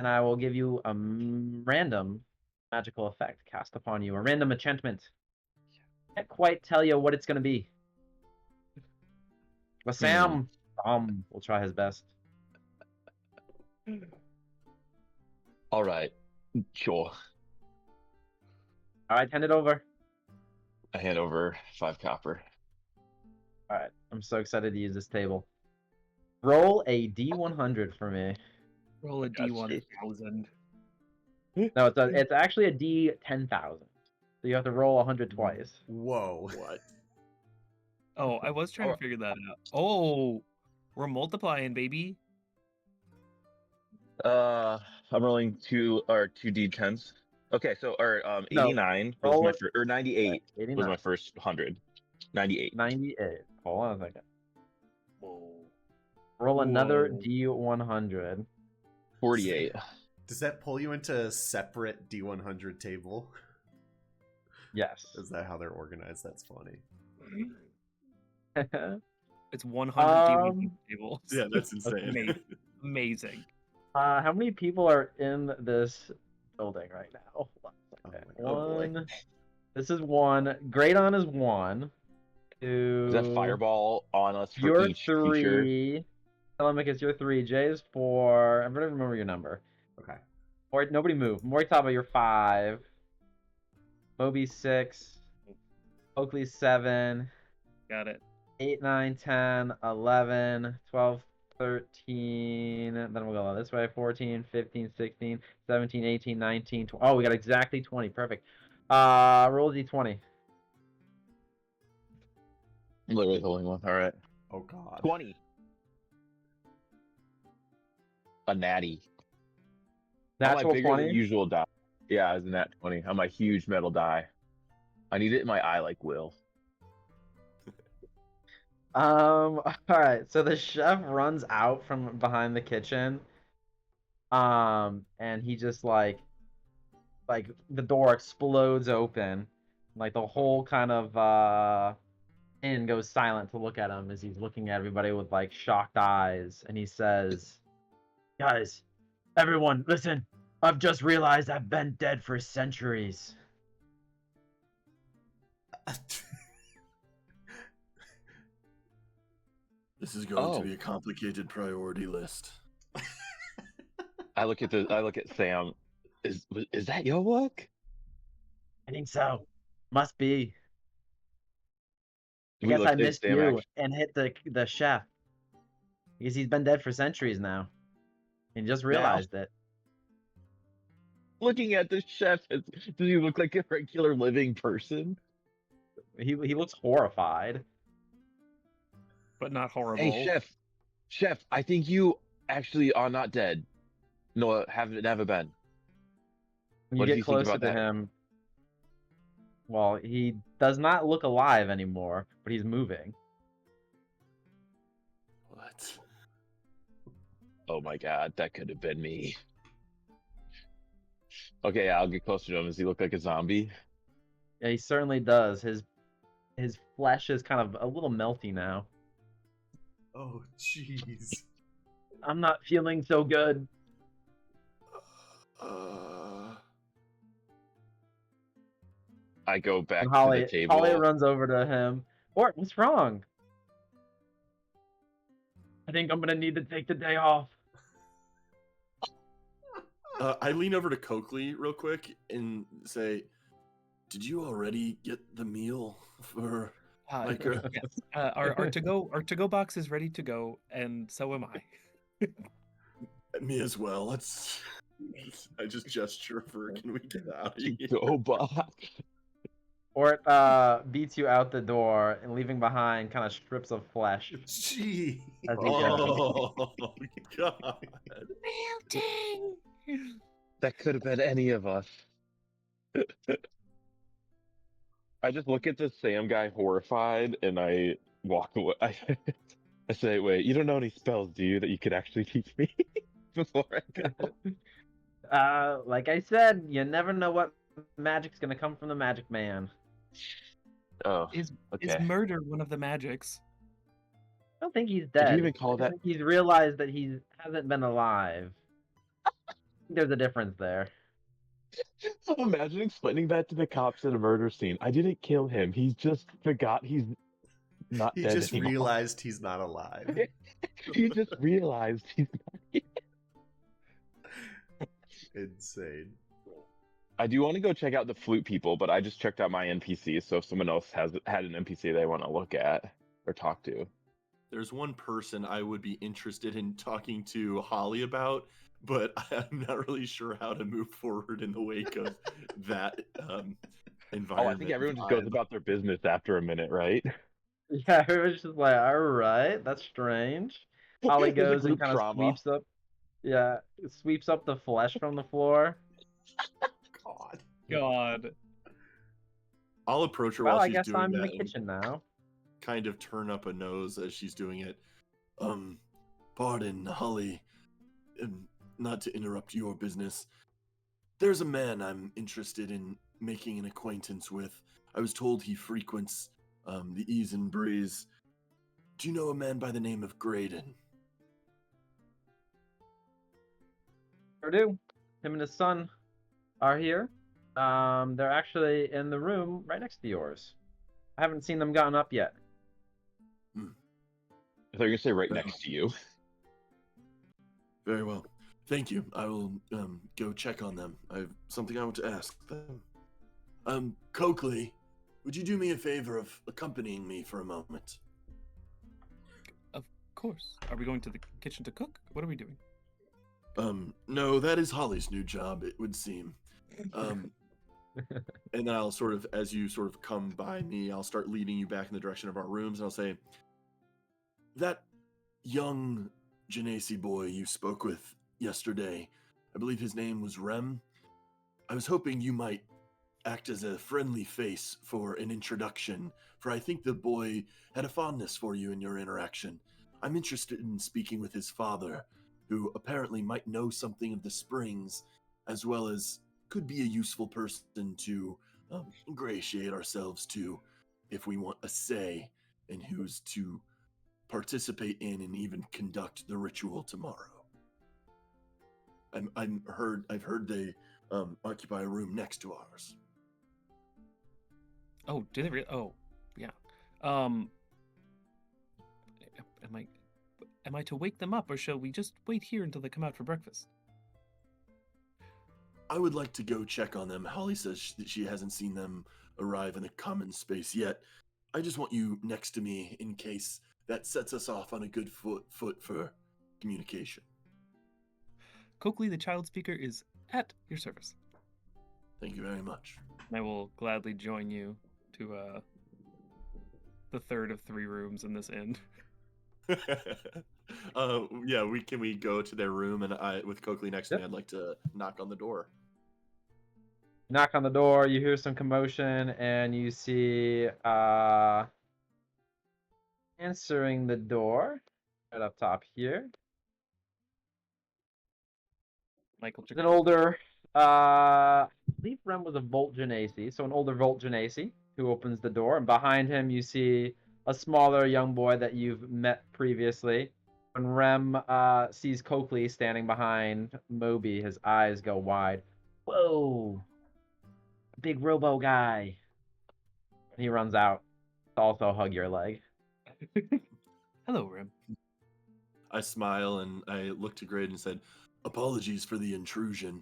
and I will give you a random magical effect cast upon you, a random enchantment. Can't quite tell you what it's going to be. But Sam will try his best. All right, sure. All right, hand it over. I hand over 5 copper. All right, I'm so excited to use this table. Roll a D100 for me. Roll a D1000. No, it's actually a D10,000. So you have to roll 100 twice. Whoa. What? Oh, I was trying to figure that out. Oh, we're multiplying, baby. I'm rolling 2 D10s. Okay, so 89 No, was my first, or 98 89. was my first 100. 98. 98. Hold on a second. Whoa. Roll another D100. 48. Does that pull you into a separate D100 table? Yes. Is that how they're organized? That's funny. It's 100 tables. Yeah, that's insane. Amazing. How many people are in this building right now? Okay. One. This is 1. Greydon is 1. 2. Is that fireball on us for You're each 3. creature? Telemachus, you're 3. Jay is 4. I'm gonna remember your number. Okay. Nobody move. Moritaba, you're 5. Moby 6. Oakley 7. Got it. 8, 9, 10, 11, 12, 13. Then we'll go this way. 14, 15, 16, 17, 18, 19, 20. Oh, we got exactly 20. Perfect. Roll D20. Literally the only one. All right. Oh, God. 20. A natty. Natural bigger 20? than usual die. Yeah, it's a nat 20 on my huge metal die. I need it in my eye like Will. All right. So the chef runs out from behind the kitchen. And he just like the door explodes open. Like the whole kind of inn goes silent to look at him as he's looking at everybody with like shocked eyes, and he says, "Guys, everyone, listen. I've just realized I've been dead for centuries." This is going to be a complicated priority list. I look at Sam. Is that your work? I think so. Must be. I guess I missed you and hit the chef because he's been dead for centuries now, and just realized it. Looking at the chef, does he look like a regular living person? He looks horrified, but not horrible. Hey, chef, I think you actually are not dead. No, haven't never been. When you get closer to him, well, he does not look alive anymore, but he's moving. What? Oh my God, that could have been me. Okay, I'll get closer to him. Does he look like a zombie? Yeah, he certainly does. His flesh is kind of a little melty now. Oh, jeez. I'm not feeling so good. I go back to the table. Holly runs over to him. Ort, what's wrong? I think I'm gonna need to take the day off. I lean over to Coakley real quick and say, "Did you already get the meal for Micah?" Yes. Our to-go box is ready to go, and so am I. Me as well. I just gesture for, can we get out of here? Go box. Ort beats you out the door and leaving behind kind of strips of flesh. Jeez. Oh God. Melting. That could have been any of us. I just look at the Sam guy horrified, and I walk away. I say, "Wait, you don't know any spells, do you, that you could actually teach me before I go?" Like I said, you never know what magic's gonna come from the magic man. Oh, is murder one of the magics? I don't think he's dead. Did you even call that? He's realized that he hasn't been alive. There's a difference there. Imagine explaining that to the cops at a murder scene. I didn't kill him. He just forgot he's not He dead just anymore. realized he's not alive. He just realized he's not. Insane. I do want to go check out the flute people, but I just checked out my NPCs. So if someone else had an NPC they want to look at or talk to, There's one person I would be interested in talking to Holly about, but I'm not really sure how to move forward in the wake of that environment. oh, I think everyone just goes vibe. about their business after a minute, right? Yeah, it was just like, all right, that's strange. Holly There's a goes and group kind of trauma. sweeps up, yeah, sweeps up the flesh from the floor. God. God. I'll approach her Well, while I she's guess doing I'm in that the and kitchen now. kind of turn up a nose as she's doing it. Pardon, Holly, not to interrupt your business. There's a man I'm interested in making an acquaintance with. I was told he frequents the Ease and Breeze. Do you know a man by the name of Graydon? Sure do. Him and his son are here. They're actually in the room right next to yours. I haven't seen them gotten up yet. I thought you were gonna say right next to you. Very well. Thank you. I will go check on them. I have something I want to ask them. Coakley, would you do me a favor of accompanying me for a moment? Of course. Are we going to the kitchen to cook? What are we doing? No, that is Holly's new job, it would seem. And then I'll sort of, as you sort of come by me, I'll start leading you back in the direction of our rooms, and I'll say, that young Genasi boy you spoke with yesterday, I believe his name was Rem. I was hoping you might act as a friendly face for an introduction, for I think the boy had a fondness for you in your interaction. I'm interested in speaking with his father, who apparently might know something of the springs, as well as could be a useful person to ingratiate ourselves to if we want a say in who's to participate in and even conduct the ritual tomorrow. I've heard they occupy a room next to ours. Oh, did they really? Oh, yeah. Am I to wake them up, or shall we just wait here until they come out for breakfast? I would like to go check on them. Holly says she hasn't seen them arrive in the common space yet. I just want you next to me in case that sets us off on a good foot for communication. Coakley, the child speaker, is at your service. Thank you very much. I will gladly join you to the third of 3 rooms in this inn. Yeah, we go to their room, and I, with Coakley next to me, Yep. I'd like to knock on the door. Knock on the door, you hear some commotion, and you see answering the door right up top here. Michael It's an older, I believe Rem was a Volt Genasi, so an older Volt Genasi who opens the door, and behind him you see a smaller young boy that you've met previously. When Rem sees Coakley standing behind Moby, his eyes go wide. Whoa! Big robo guy. He runs out to also hug your leg. Hello, Rim. I smile and I look to Grade and said, apologies for the intrusion.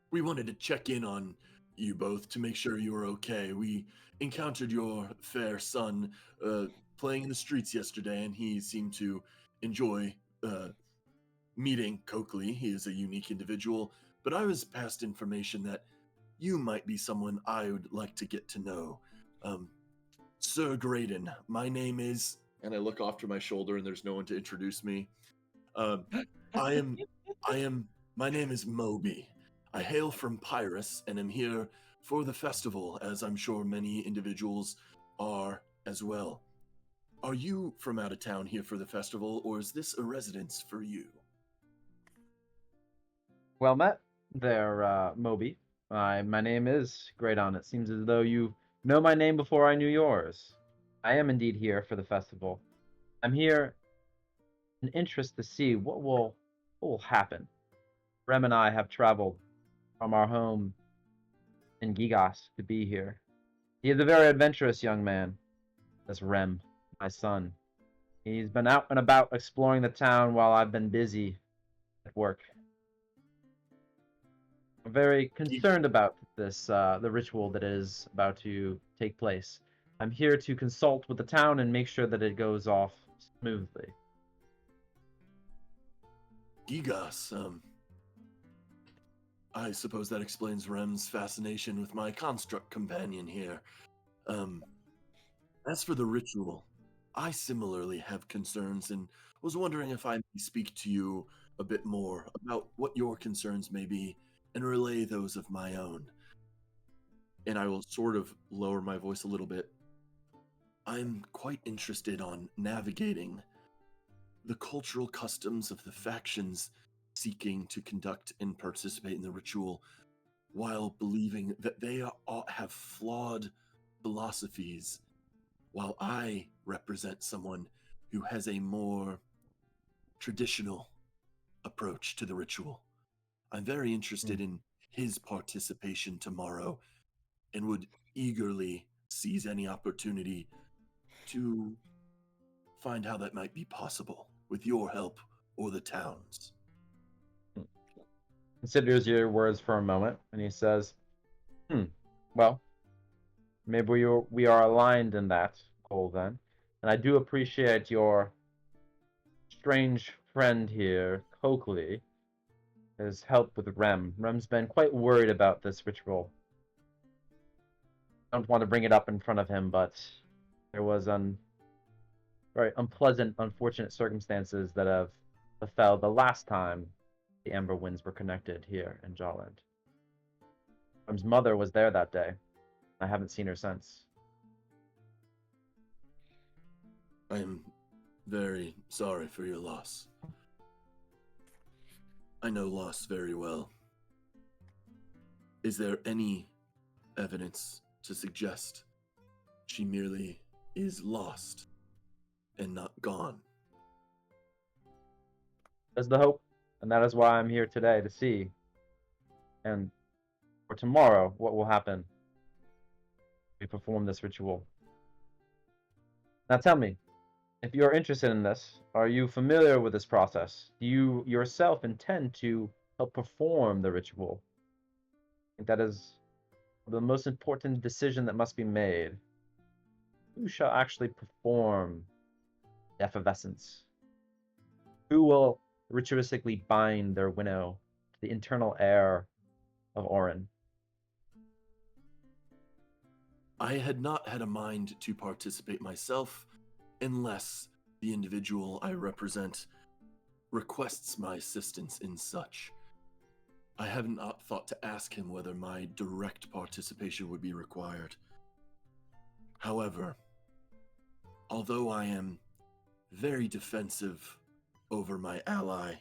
We wanted to check in on you both to make sure you were okay. We encountered your fair son playing in the streets yesterday, and he seemed to enjoy meeting Coakley. He is a unique individual, but I was passed information that you might be someone I would like to get to know. Sir Graydon, my name is, and I look off to my shoulder and there's no one to introduce me. My name is Moby. I hail from Pyrrhus and am here for the festival, as I'm sure many individuals are as well. Are you from out of town here for the festival, or is this a residence for you? Well met there, Moby. My name is Graydon. It seems as though you know my name before I knew yours. I am indeed here for the festival. I'm here in interest to see what will happen. Rem and I have traveled from our home in Gigas to be here. He is a very adventurous young man, this Rem, my son. He's been out and about exploring the town while I've been busy at work. I'm very concerned about this, the ritual that is about to take place. I'm here to consult with the town and make sure that it goes off smoothly. Gigas, I suppose that explains Rem's fascination with my construct companion here. As for the ritual, I similarly have concerns and was wondering if I may speak to you a bit more about what your concerns may be and relay those of my own. And I will sort of lower my voice a little bit. I'm quite interested on navigating the cultural customs of the factions seeking to conduct and participate in the ritual while believing that they have flawed philosophies, while I represent someone who has a more traditional approach to the ritual. I'm very interested in his participation tomorrow and would eagerly seize any opportunity to find how that might be possible with your help or the town's. Considers your words for a moment, and he says, well, maybe we are aligned in that goal then. And I do appreciate your strange friend here, Coakley, his help with Rem. Rem's been quite worried about this ritual. I don't want to bring it up in front of him, but there was very unpleasant, unfortunate circumstances that have befell the last time the Amber Winds were connected here in Jaland. Rem's mother was there that day. I haven't seen her since. I am very sorry for your loss. I know loss very well. Is there any evidence to suggest she merely is lost and not gone? That's the hope, and that is why I'm here today to see. And for tomorrow, what will happen? We perform this ritual. Now tell me, if you're interested in this, are you familiar with this process? Do you yourself intend to help perform the ritual? I think that is the most important decision that must be made. Who shall actually perform the effervescence? Who will ritualistically bind their winnow to the internal air of Orin? I had not had a mind to participate myself unless the individual I represent requests my assistance in such. I have not thought to ask him whether my direct participation would be required. However, although I am very defensive over my ally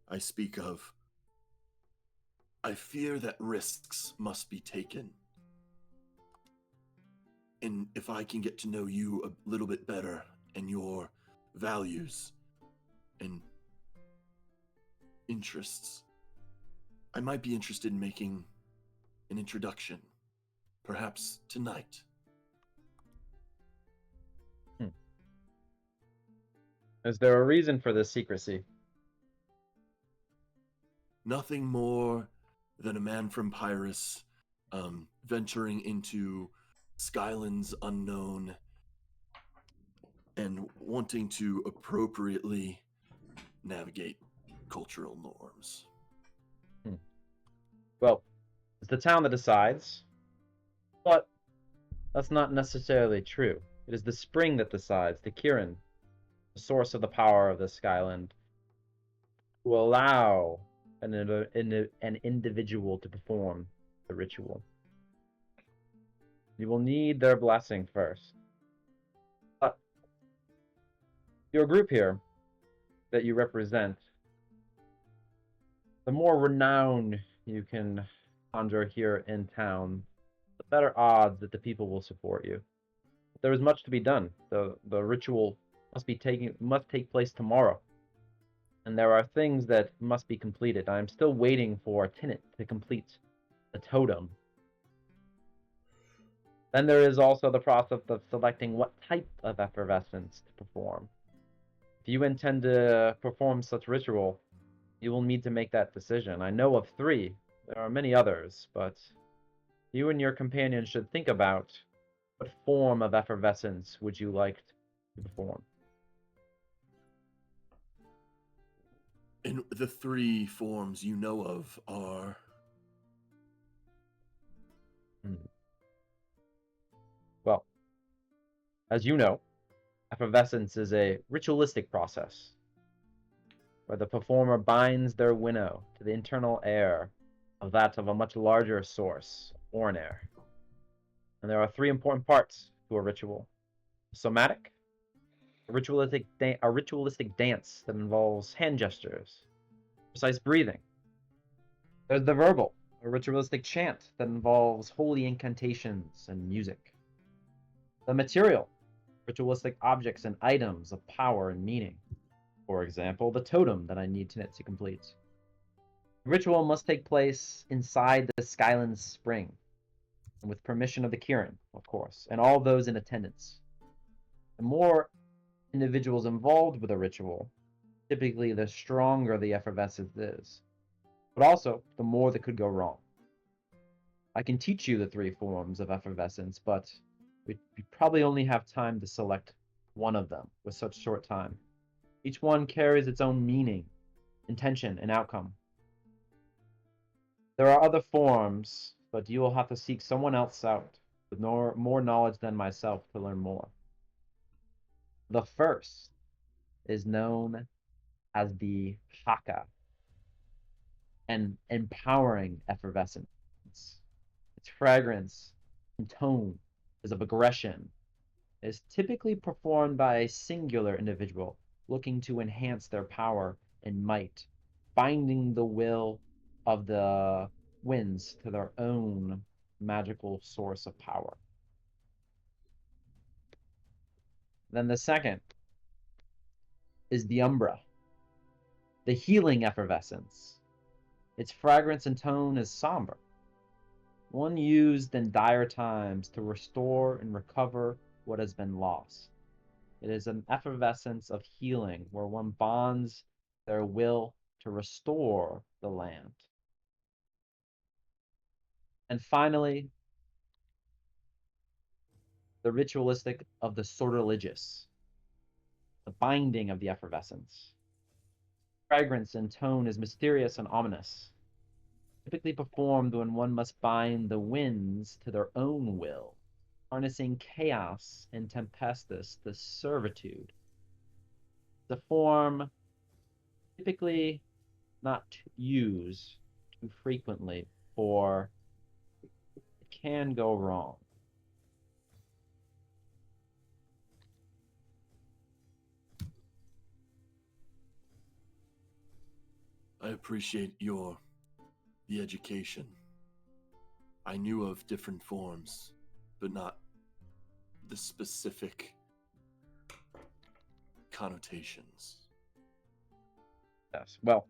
I speak of, I fear that risks must be taken. And if I can get to know you a little bit better and your values and interests, I might be interested in making an introduction, perhaps tonight. Is there a reason for this secrecy? Nothing more than a man from Pyrrhus venturing into Skyland's unknown and wanting to appropriately navigate cultural norms. Well, it's the town that decides, but that's not necessarily true. It is the spring that decides, the Kirin, the source of the power of the Skyland, to allow an individual to perform the ritual. You will need their blessing first. But your group here that you represent, the more renown you can conjure here in town, the better odds that the people will support you. There is much to be done. The ritual must take place tomorrow. and there are things that must be completed. I am still waiting for Tinnet to complete the totem. Then there is also the process of selecting what type of effervescence to perform. If you intend to perform such ritual, you will need to make that decision. I know of 3. There are many others, but you and your companion should think about what form of effervescence would you like to perform. And the 3 forms you know of are. Well, as you know, effervescence is a ritualistic process where the performer binds their winnow to the internal air of that of a much larger source, or an air. And there are 3 important parts to a ritual: somatic, a ritualistic dance that involves hand gestures, precise breathing. There's the verbal, a ritualistic chant that involves holy incantations and music. The material, ritualistic objects and items of power and meaning. For example, the totem that I need Tinnet to complete. The ritual must take place inside the Skyland Spring, and with permission of the Kirin, of course, and all those in attendance. The more individuals involved with a ritual, typically the stronger the effervescence is, but also the more that could go wrong. I can teach you the 3 forms of effervescence, but we probably only have time to select one of them with such short time. Each one carries its own meaning, intention, and outcome. There are other forms, but you will have to seek someone else out with more knowledge than myself to learn more. The first is known as the Haka, an empowering effervescence. Its fragrance and tone is of aggression. It is typically performed by a singular individual looking to enhance their power and might, binding the will of the winds to their own magical source of power. Then the second is the Umbra, the healing effervescence. Its fragrance and tone is somber, one used in dire times to restore and recover what has been lost. It is an effervescence of healing where one bonds their will to restore the land. And finally, the ritualistic of the sortilegious, the binding of the effervescence. Fragrance and tone is mysterious and ominous, typically performed when one must bind the winds to their own will, harnessing chaos and tempestuous the servitude. The form typically not used too frequently, for it can go wrong. I appreciate the education. I knew of different forms, but not the specific connotations. Yes. Well,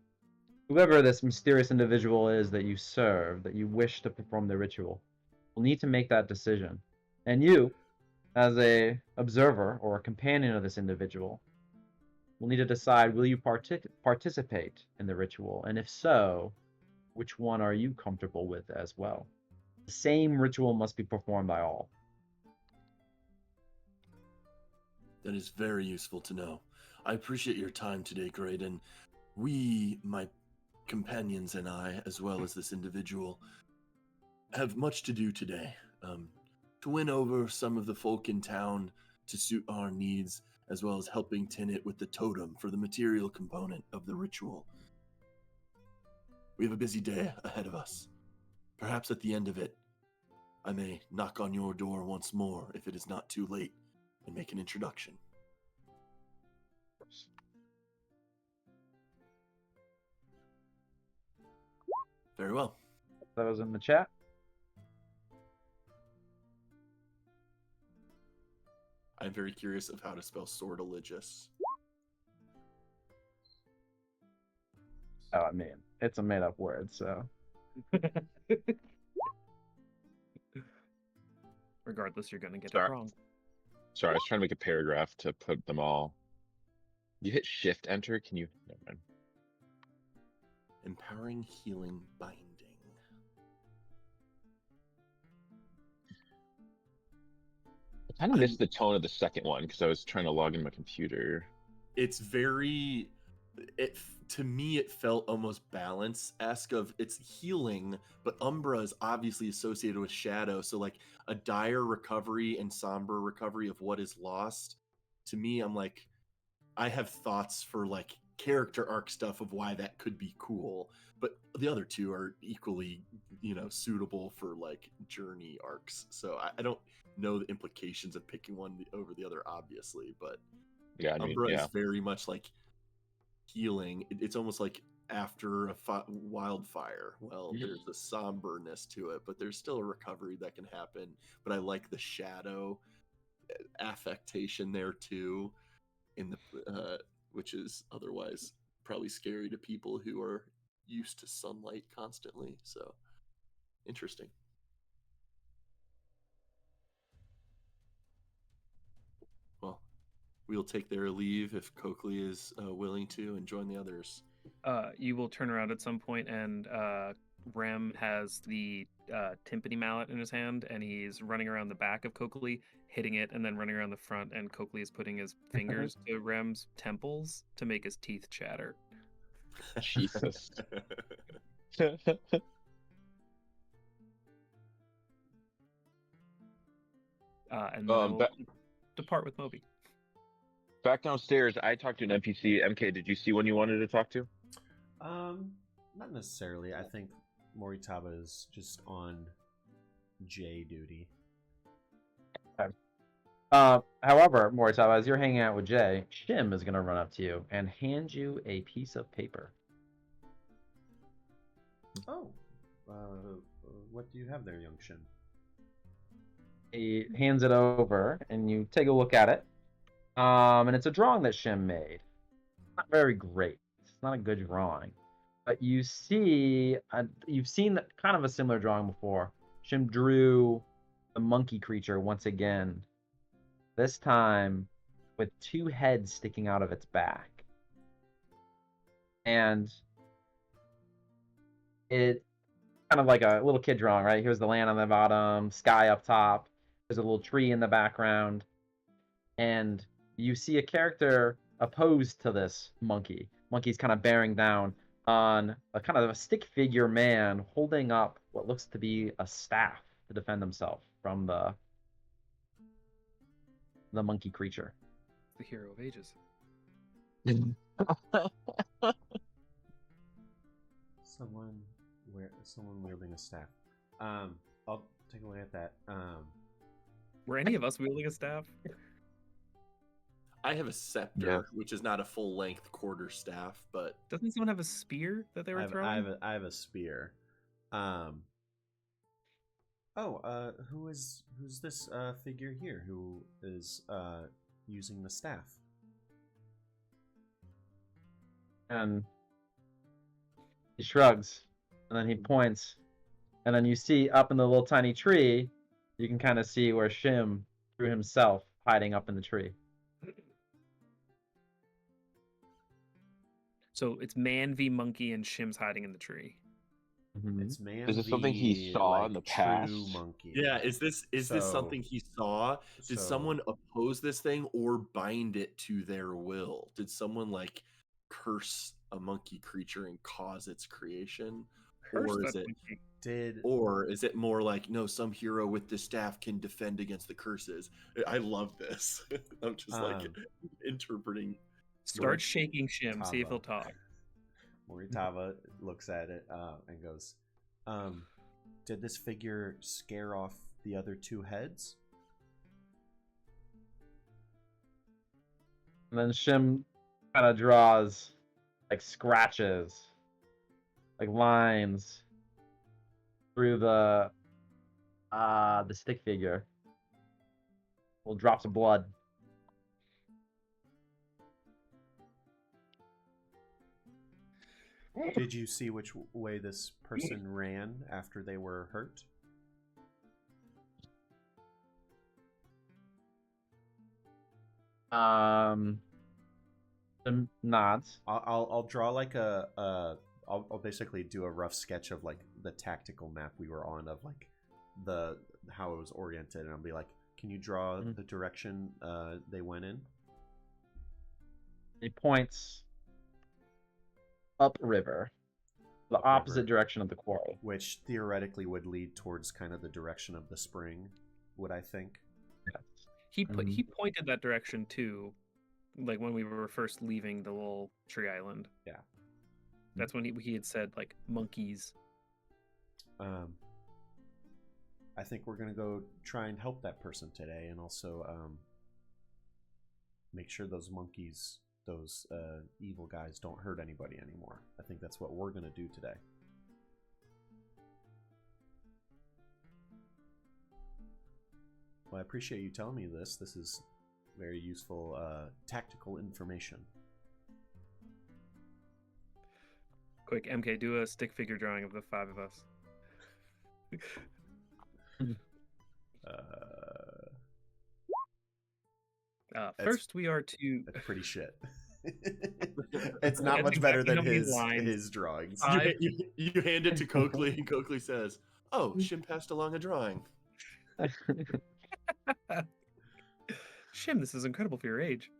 whoever this mysterious individual is that you serve, that you wish to perform the ritual, will need to make that decision. And you, as a observer or a companion of this individual, will need to decide, will you participate in the ritual? And if so, which one are you comfortable with as well? The same ritual must be performed by all. That is very useful to know. I appreciate your time today, Graydon. We, my companions and I, as well as this individual, have much to do today. To win over some of the folk in town to suit our needs, as well as helping Tinnet with the totem for the material component of the ritual. We have a busy day ahead of us. Perhaps at the end of it, I may knock on your door once more if it is not too late and make an introduction. Very well. That was in the chat. I'm very curious of how to spell sortilegious. Oh, I mean, it's a made-up word, so. Regardless, you're gonna get it Sorry. wrong. Sorry, I was trying to make a paragraph to put them all. You hit Shift Enter. Can you? Never mind. Empowering, healing, binding. I kind of missed the tone of the second one because I was trying to log in my computer. It's very. To me, it felt almost balance-esque of it's healing, but Umbra is obviously associated with shadow, so like a dire recovery and somber recovery of what is lost. To me, I'm like, I have thoughts for like character arc stuff of why that could be cool, but the other two are equally, suitable for like journey arcs. So I don't know the implications of picking one over the other, obviously, but Yeah, I mean, Umbra yeah. is very much like healing. It's almost like after a wildfire. Well, there's a somberness to it, but there's still a recovery that can happen. But I like the shadow affectation there too, in the which is otherwise probably scary to people who are used to sunlight constantly. So interesting. Well, we'll take their leave if Coakley is willing to and join the others. You will turn around at some point, and Rem has the timpani mallet in his hand, and he's running around the back of Coakley, hitting it, and then running around the front, and Coakley is putting his fingers to Rem's temples to make his teeth chatter. Jesus. And then I will Back, depart with Moby. back downstairs, I talked to an NPC. MK, did you see one you wanted to talk to? Not necessarily. I think Moritaba is just on J duty. However, Moritaba, as you're hanging out with Jay, Shim is going to run up to you and hand you a piece of paper. Oh, what do you have there, young Shim? He hands it over, and you take a look at it. And it's a drawing that Shim made. Not very great. It's not a good drawing, but you see, you've seen kind of a similar drawing before. Shim drew the monkey creature once again. This time, with two heads sticking out of its back, and it kind of like a little kid drawing, right? Here's the land on the bottom, sky up top. There's a little tree in the background, and you see a character opposed to this monkey. Monkey's kind of bearing down on a kind of a stick figure man holding up what looks to be a staff to defend himself from the monkey creature. The hero of ages. Someone wielding a staff. I'll take a look at that. Were any of us wielding a staff? I have a scepter, Yeah. which is not a full-length quarter staff, but Doesn't someone have a spear that they were throwing? I have a spear. Who's this figure here who is using the staff? And he shrugs, and then he points, and then you see up in the little tiny tree, you can kind of see where Shim threw himself hiding up in the tree. So it's man v monkey, and Shim's hiding in the tree. Mm-hmm. It's man. Is this something he saw in the past? True monkey. yeah, is this something he saw? Did so- someone oppose this thing or bind it to their will? Did someone like curse a monkey creature and cause its creation? Curse Or is that it monkey. or is it more like, no, some hero with the staff can defend against the curses? I love this. I'm just like interpreting. Start shaking Shim, see if he'll talk. Moritava looks at it and goes, did this figure scare off the other two heads? And then Shim kind of draws like scratches, like lines through the stick figure. Little drops of blood. Did you see which way this person ran after they were hurt? Some nods. I'll draw like I'll basically do a rough sketch of like the tactical map we were on of like the how it was oriented, and I'll be like, can you draw the direction they went in? He points upriver, the opposite direction of the quarry. Which theoretically would lead towards kind of the direction of the spring, would I think? Yes. He pointed that direction too, like when we were first leaving the little tree island. Yeah. That's when he had said like monkeys. I think we're gonna go try and help that person today, and also make sure those monkeys, those evil guys, don't hurt anybody anymore. I think that's what we're gonna do today. Well, I appreciate you telling me this. This is very useful tactical information. Quick, MK, do a stick figure drawing of the 5 of us. First, we are to. That's pretty shit. It's not much better than his drawings. You hand it to Coakley, and Coakley says, "Oh, Shim passed along a drawing." Shim, this is incredible for your age.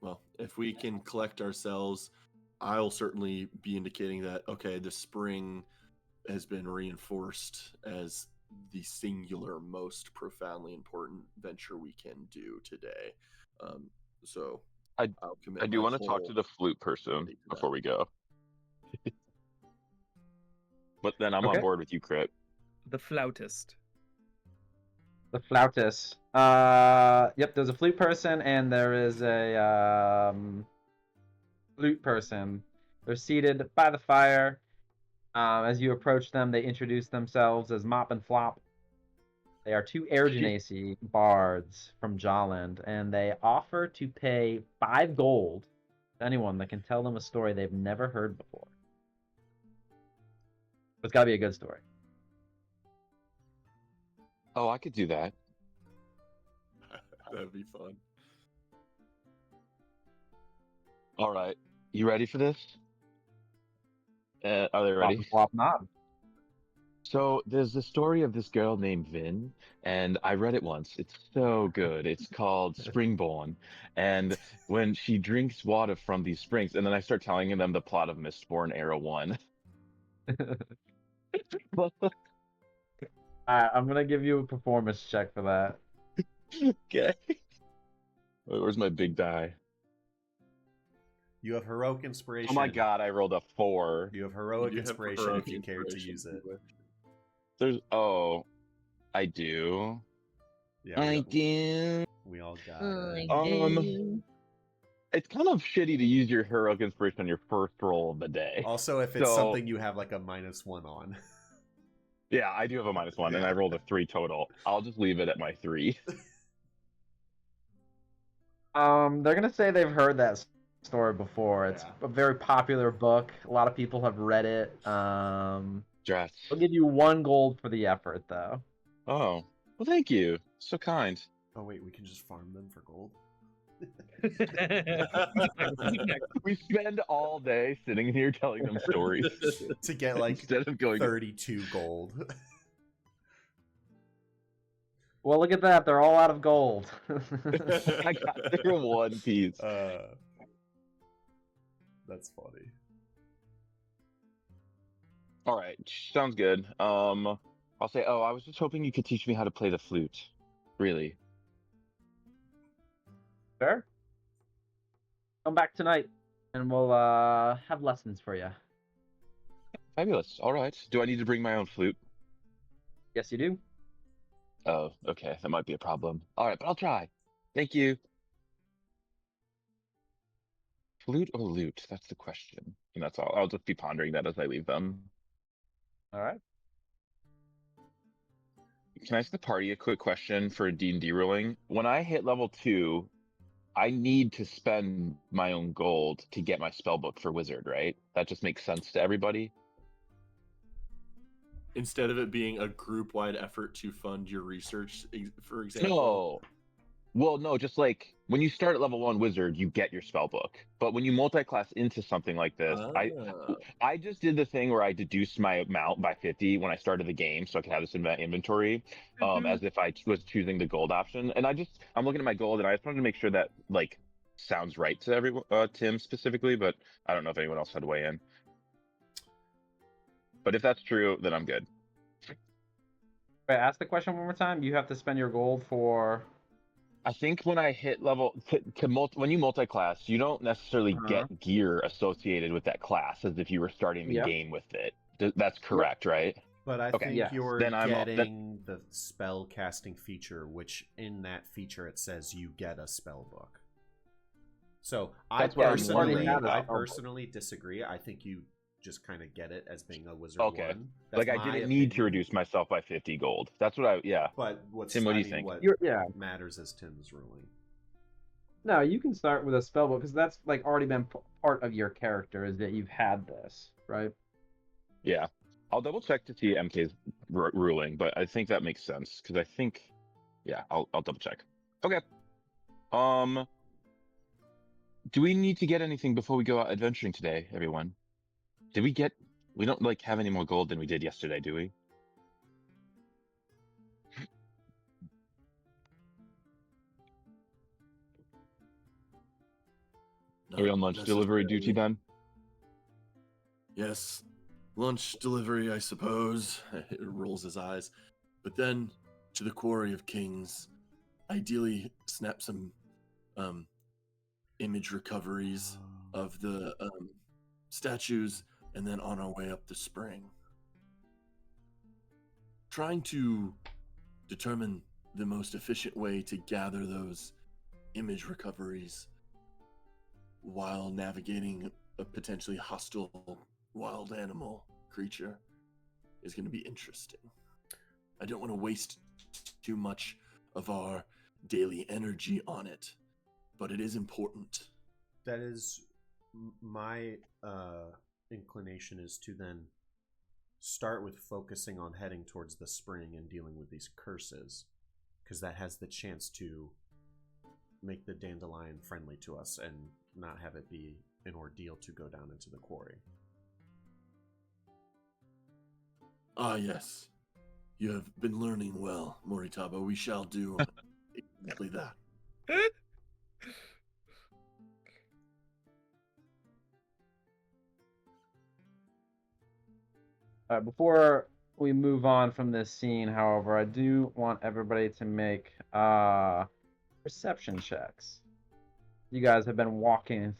Well, if we can collect ourselves, I'll certainly be indicating that, okay, the spring has been reinforced as the singular most profoundly important venture we can do today. So I'll commit I do my want to talk to whole the flute person body to that. before we go. But then I'm Okay. on board with you, Crit. The flautist. The flautist. Yep, there's a flute person and there is a flute person. They're seated by the fire. As you approach them, they introduce themselves as Mop and Flop. They are 2 air genasi bards from Jaland, and they offer to pay 5 gold to anyone that can tell them a story they've never heard before. It's got to be a good story. Oh, I could do that. That'd be fun. All right. You ready for this? Are they Mop ready? and Flop nod. So there's the story of this girl named Vin, and I read it once. It's so good. It's called Springborn, and when she drinks water from these springs, and then I start telling them the plot of Mistborn Era 1. I'm going to give you a performance check for that. Okay. Wait, where's my big die? You have heroic inspiration. Oh my god, I rolled a 4. You have heroic You have inspiration heroic if you care to inspiration. use it. I do. Yeah, do. we all got it. It's kind of shitty to use your heroic inspiration on your first roll of the day. Also, if it's So- something you have like a -1 on. Yeah, I do have a -1, and Yeah. I rolled a 3 total. I'll just leave it at my 3. They're gonna say they've heard that story before. It's Yeah. a very popular book. A lot of people have read it. I'll Dress. give you 1 gold for the effort, though. Oh, well, thank you. So kind. Oh wait, we can just farm them for gold. We spend all day sitting here telling them stories To get like instead of going. 32 gold. Well, look at that. They're all out of gold. I got their 1 piece. That's funny. All right, sounds good. I'll say, oh, I was just hoping you could teach me how to play the flute. Really. Sure. Come back tonight, and we'll have lessons for you. Fabulous. All right. Do I need to bring my own flute? Yes, you do. Oh, okay. That might be a problem. All right, but I'll try. Thank you. Flute or lute? That's the question. And that's all. I'll just be pondering that as I leave them. All right. Can I ask the party a quick question for a D&D ruling? When I hit level 2, I need to spend my own gold to get my spell book for wizard, right? That just makes sense to everybody. Instead of it being a group-wide effort to fund your research, for example. No. Well, no, just like when you start at level 1 wizard, you get your spell book. But when you multi-class into something like this, Ah. I just did the thing where I deduced my amount by 50 when I started the game, so I could have this in my inventory, as if I was choosing the gold option. And I'm looking at my gold, and I just wanted to make sure that like sounds right to everyone, Tim specifically. But I don't know if anyone else had to weigh in. But if that's true, then I'm good. Wait, ask the question one more time. You have to spend your gold for. I think when I hit level when you multi-class, you don't necessarily get gear associated with that class as if you were starting the Yep. game with it. That's correct, right? But I Okay. think Yes. you're Then getting the spell casting feature, which in that feature it says you get a spell book. So That's what I'm wondering I about. personally disagree. I think you just kind of get it as being a wizard Okay. one. That's Like I my didn't need to opinion. reduce myself by 50 gold. That's what yeah. But what's Tim, what do you I mean, think? what Yeah. matters is Tim's ruling. No, you can start with a spell book because that's like already been part of your character is that you've had this, right? Yeah. I'll double check to see MK's ruling, but I think that makes sense because I think, yeah, I'll double check. Okay. Do we need to get anything before we go out adventuring today, everyone? We don't like have any more gold than we did yesterday, do we? Are we on lunch delivery duty then? Yes, lunch delivery, I suppose. It rolls his eyes. But then to the Quarry of Kings, ideally snap some image recoveries of the statues, and then on our way up the spring. Trying to determine the most efficient way to gather those image recoveries while navigating a potentially hostile wild animal creature is going to be interesting. I don't want to waste too much of our daily energy on it, but it is important. That is my inclination is to then start with focusing on heading towards the spring and dealing with these curses, because that has the chance to make the dandelion friendly to us and not have it be an ordeal to go down into the quarry. Ah, yes. You have been learning well, Moritaba. We shall do exactly that. Before we move on from this scene, however, I do want everybody to make perception checks. You guys have been walking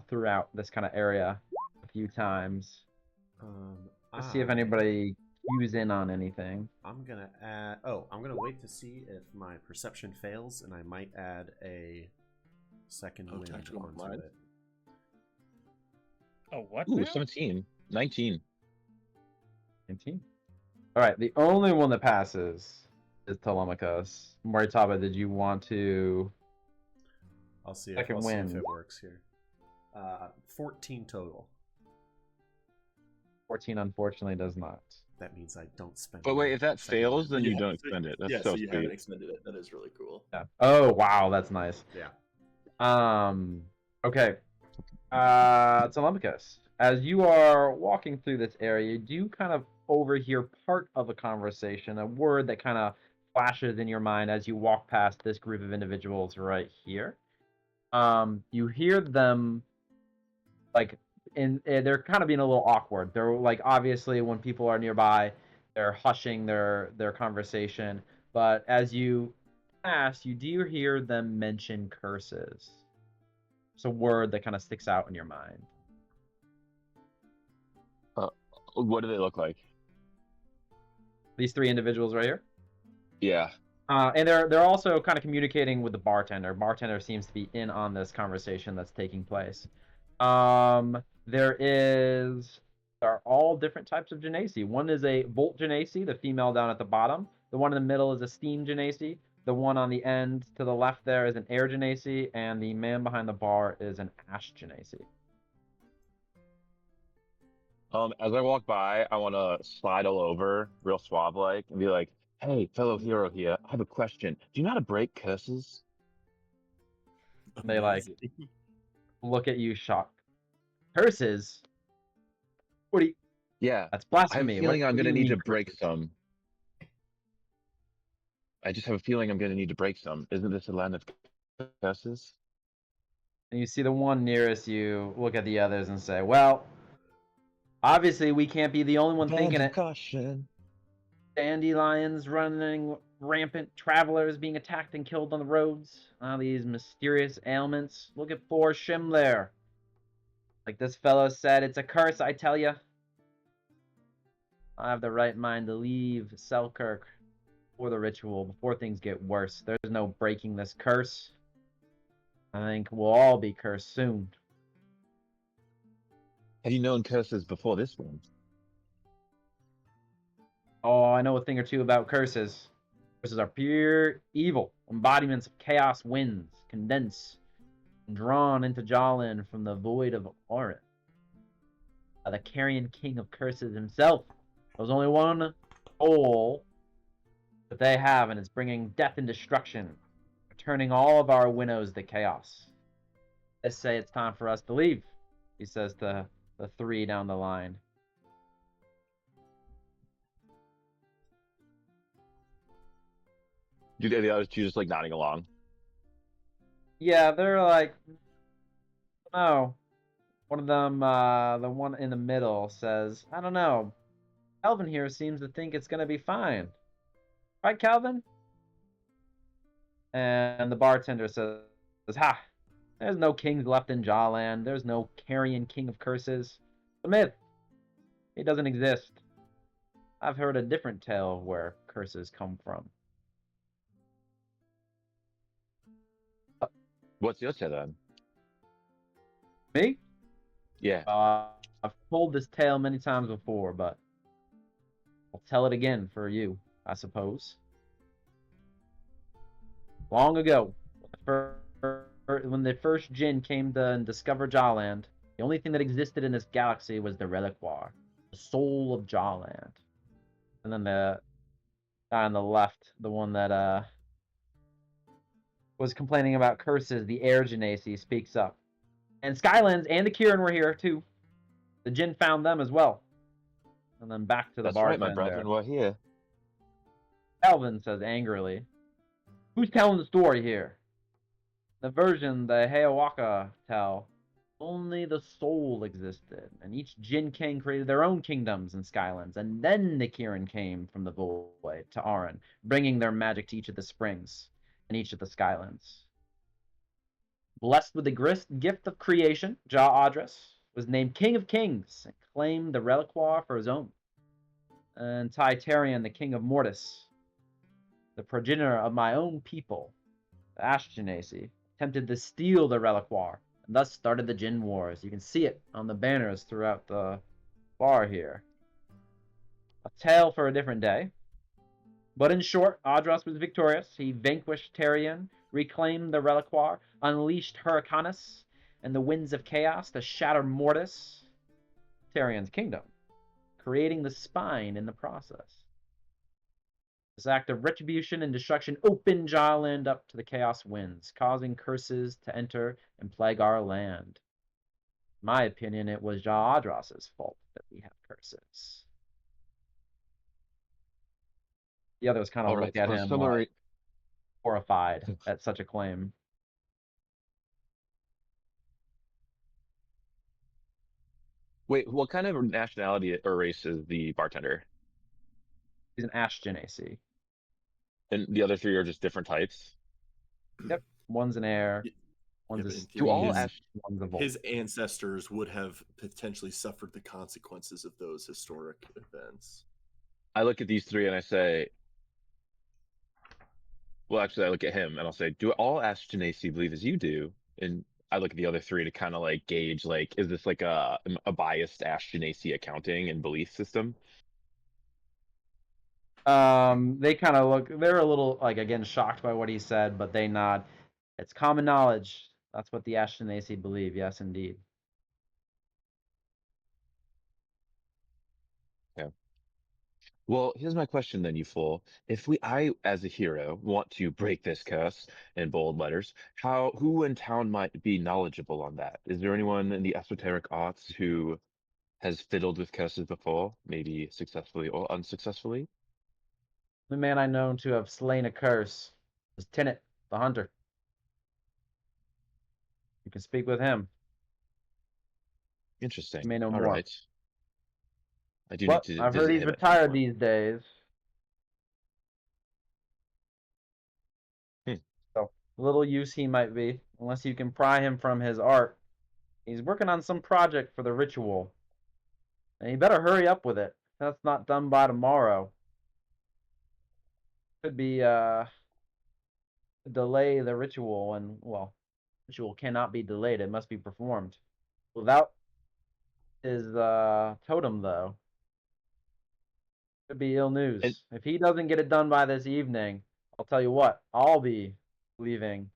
throughout this kind of area a few times. Let's see if anybody cues in on anything. I'm gonna add. Oh, I'm gonna wait to see if my perception fails, and I might add a second wind onto it. Oh, what? Ooh, now? 17. 19. 19. All right, the only one that passes is Telemachus. Moritaba, did you want to? I'll see if it works here. 14 total. 14 unfortunately does not. That means I don't spend. But wait, if that fails, then you Yeah, don't expend it. That's yeah, so so you sweet. haven't expended it. That is really cool. Yeah. Oh wow, that's nice. Yeah. Okay. Telemachus, as you are walking through this area, you do kind of overhear part of a conversation, a word that kind of flashes in your mind as you walk past this group of individuals right here. You hear them like they're kind of being a little awkward. They're like obviously when people are nearby, they're hushing their conversation, but as you pass, you do hear them mention curses. It's a word that kind of sticks out in your mind. What do they look like? These three individuals right here. Yeah. And they're also kind of communicating with the bartender. Bartender seems to be in on this conversation that's taking place. There are all different types of genasi. One is a Volt genasi, the female down at the bottom. The one in the middle is a Steam genasi. The one on the end to the left there is an air genasi, and the man behind the bar is an ash genasi. As I walk by, I want to slide all over, real suave like, and be like, "Hey, fellow hero here, I have a question. Do you know how to break curses?" They like Amazing. look at you shocked. Curses? What do you? Yeah, That's I have a blasphemy. feeling I'm What do gonna you need mean to break curses? some. I just have a feeling I'm gonna need to break some. Isn't this a land of curses? And you see the one nearest you look at the others and say, "Well, obviously we can't be the only one Band thinking of it. caution. Dandelions running rampant, travelers being attacked and killed on the roads. These mysterious ailments. Look at poor Shim there. Like this fellow said, it's a curse, I tell you. I have the right mind to leave Selkirk for the ritual before things get worse. There's no breaking this curse. I think we'll all be cursed soon." Have you known curses before this one? Oh, I know a thing or two about curses. Curses are pure evil, embodiments of chaos winds, condensed and drawn into Jaland from the void of Orin. The carrion king of curses himself. There's only one goal that they have, and it's bringing death and destruction, returning all of our winnows to chaos. They say it's time for us to leave, he says to the three down the line. Do the other two just like nodding along? Yeah, they're like, no. One of them, the one in the middle, says, I don't know. Calvin here seems to think it's going to be fine. Right, Calvin? And the bartender says, ha, there's no kings left in Jaland. There's no carrion king of curses. The myth. It doesn't exist. I've heard a different tale of where curses come from. What's your say then? Me? Yeah. I've told this tale many times before, but I'll tell it again for you, I suppose. Long ago, when the first Jinn came to discover Jaland, the only thing that existed in this galaxy was the Reliquar, the soul of Jaland. And then the guy on the left, the one that was complaining about curses, the Air Genasi, speaks up. And Skylands and the Kieran were here too. The Jinn found them as well. And then back to the That's right, my bartender. brethren were here. Calvin says angrily, "Who's telling the story here? The version the Hayawaka tell, only the soul existed, and each Jinn King created their own kingdoms and skylands, and then the Kieran came from the void to Aran, bringing their magic to each of the springs and each of the skylands. Blessed with the gift of creation, Ja Adras was named King of Kings and claimed the Reliquar for his own. And Titarian, the King of Mortis, the progenitor of my own people, the Ashkenazi, attempted to steal the Reliquar, and thus started the Jinn Wars. You can see it on the banners throughout the bar here. A tale for a different day. But in short, Adras was victorious. He vanquished Tarion, reclaimed the Reliquar, unleashed Hurricanus and the winds of chaos to shatter Mortis, Tarion's kingdom, creating the spine in the process. This act of retribution and destruction opened Jaland up to the chaos winds, causing curses to enter and plague our land. In my opinion, it was Ja Adras's fault that we have curses." The others kind of All right. look at So him summary. horrified at such a claim. Wait, what kind of nationality or race is the bartender? He's an Ash Genasi. And the other three are just different types? Yep. One's an air, Yeah, one's but a in Do theory, all steam, Ash one's a volt. his ancestors would have potentially suffered the consequences of those historic events. I look at these three and I say, well, actually, I look at him and I'll say, do all Ashkenazi believe as you do? And I look at the other three to kind of like gauge, like, is this like a biased Ashkenazi accounting and belief system? They kind of look. They're a little like again shocked by what he said, but they nod. It's common knowledge. That's what the Ashkenazi believe. Yes, indeed. Yeah. Well, here's my question then, you fool. If I, as a hero, want to break this curse in bold letters, who in town might be knowledgeable on that? Is there anyone in the esoteric arts who has fiddled with curses before, maybe successfully or unsuccessfully? The man I know to have slain a curse is Tenet, the hunter. You can speak with him. You Interesting. may know All more. right. I do need But to I've heard visit he's him at some retired point. these days. Hmm. So little use he might be, unless you can pry him from his art. He's working on some project for the ritual. And you better hurry up with it. If that's not done by tomorrow. Could be delay the ritual, and well, ritual cannot be delayed, it must be performed. Without his totem though, could be ill And news. If he doesn't get it done by this evening, I'll tell you what, I'll be leaving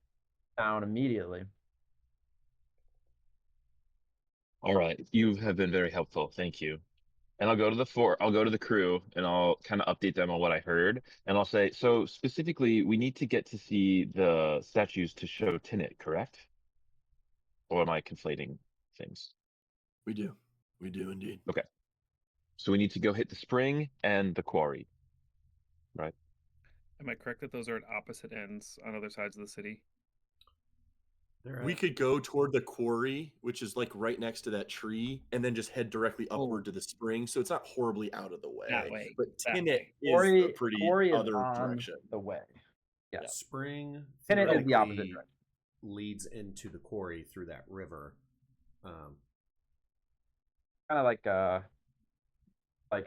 town immediately. all right, you have been very helpful. Thank you. And I'll go to the crew and I'll kind of update them on what I heard. And I'll say, so specifically, we need to get to see the statues to show Tenet, correct? Or am I conflating things? We do. We do indeed. Okay. So we need to go hit the spring and the quarry, right? Am I correct that those are at opposite ends on other sides of the city? We could go toward the quarry, which is like right next to that tree, and then just head directly upward to the spring. So it's not horribly out of the That way. way. But That Tenet way. is a pretty Quarry is other on direction. the way. Yeah. Yes. Spring Tenet is the opposite theoretically direction. leads into the quarry through that river. Kind of like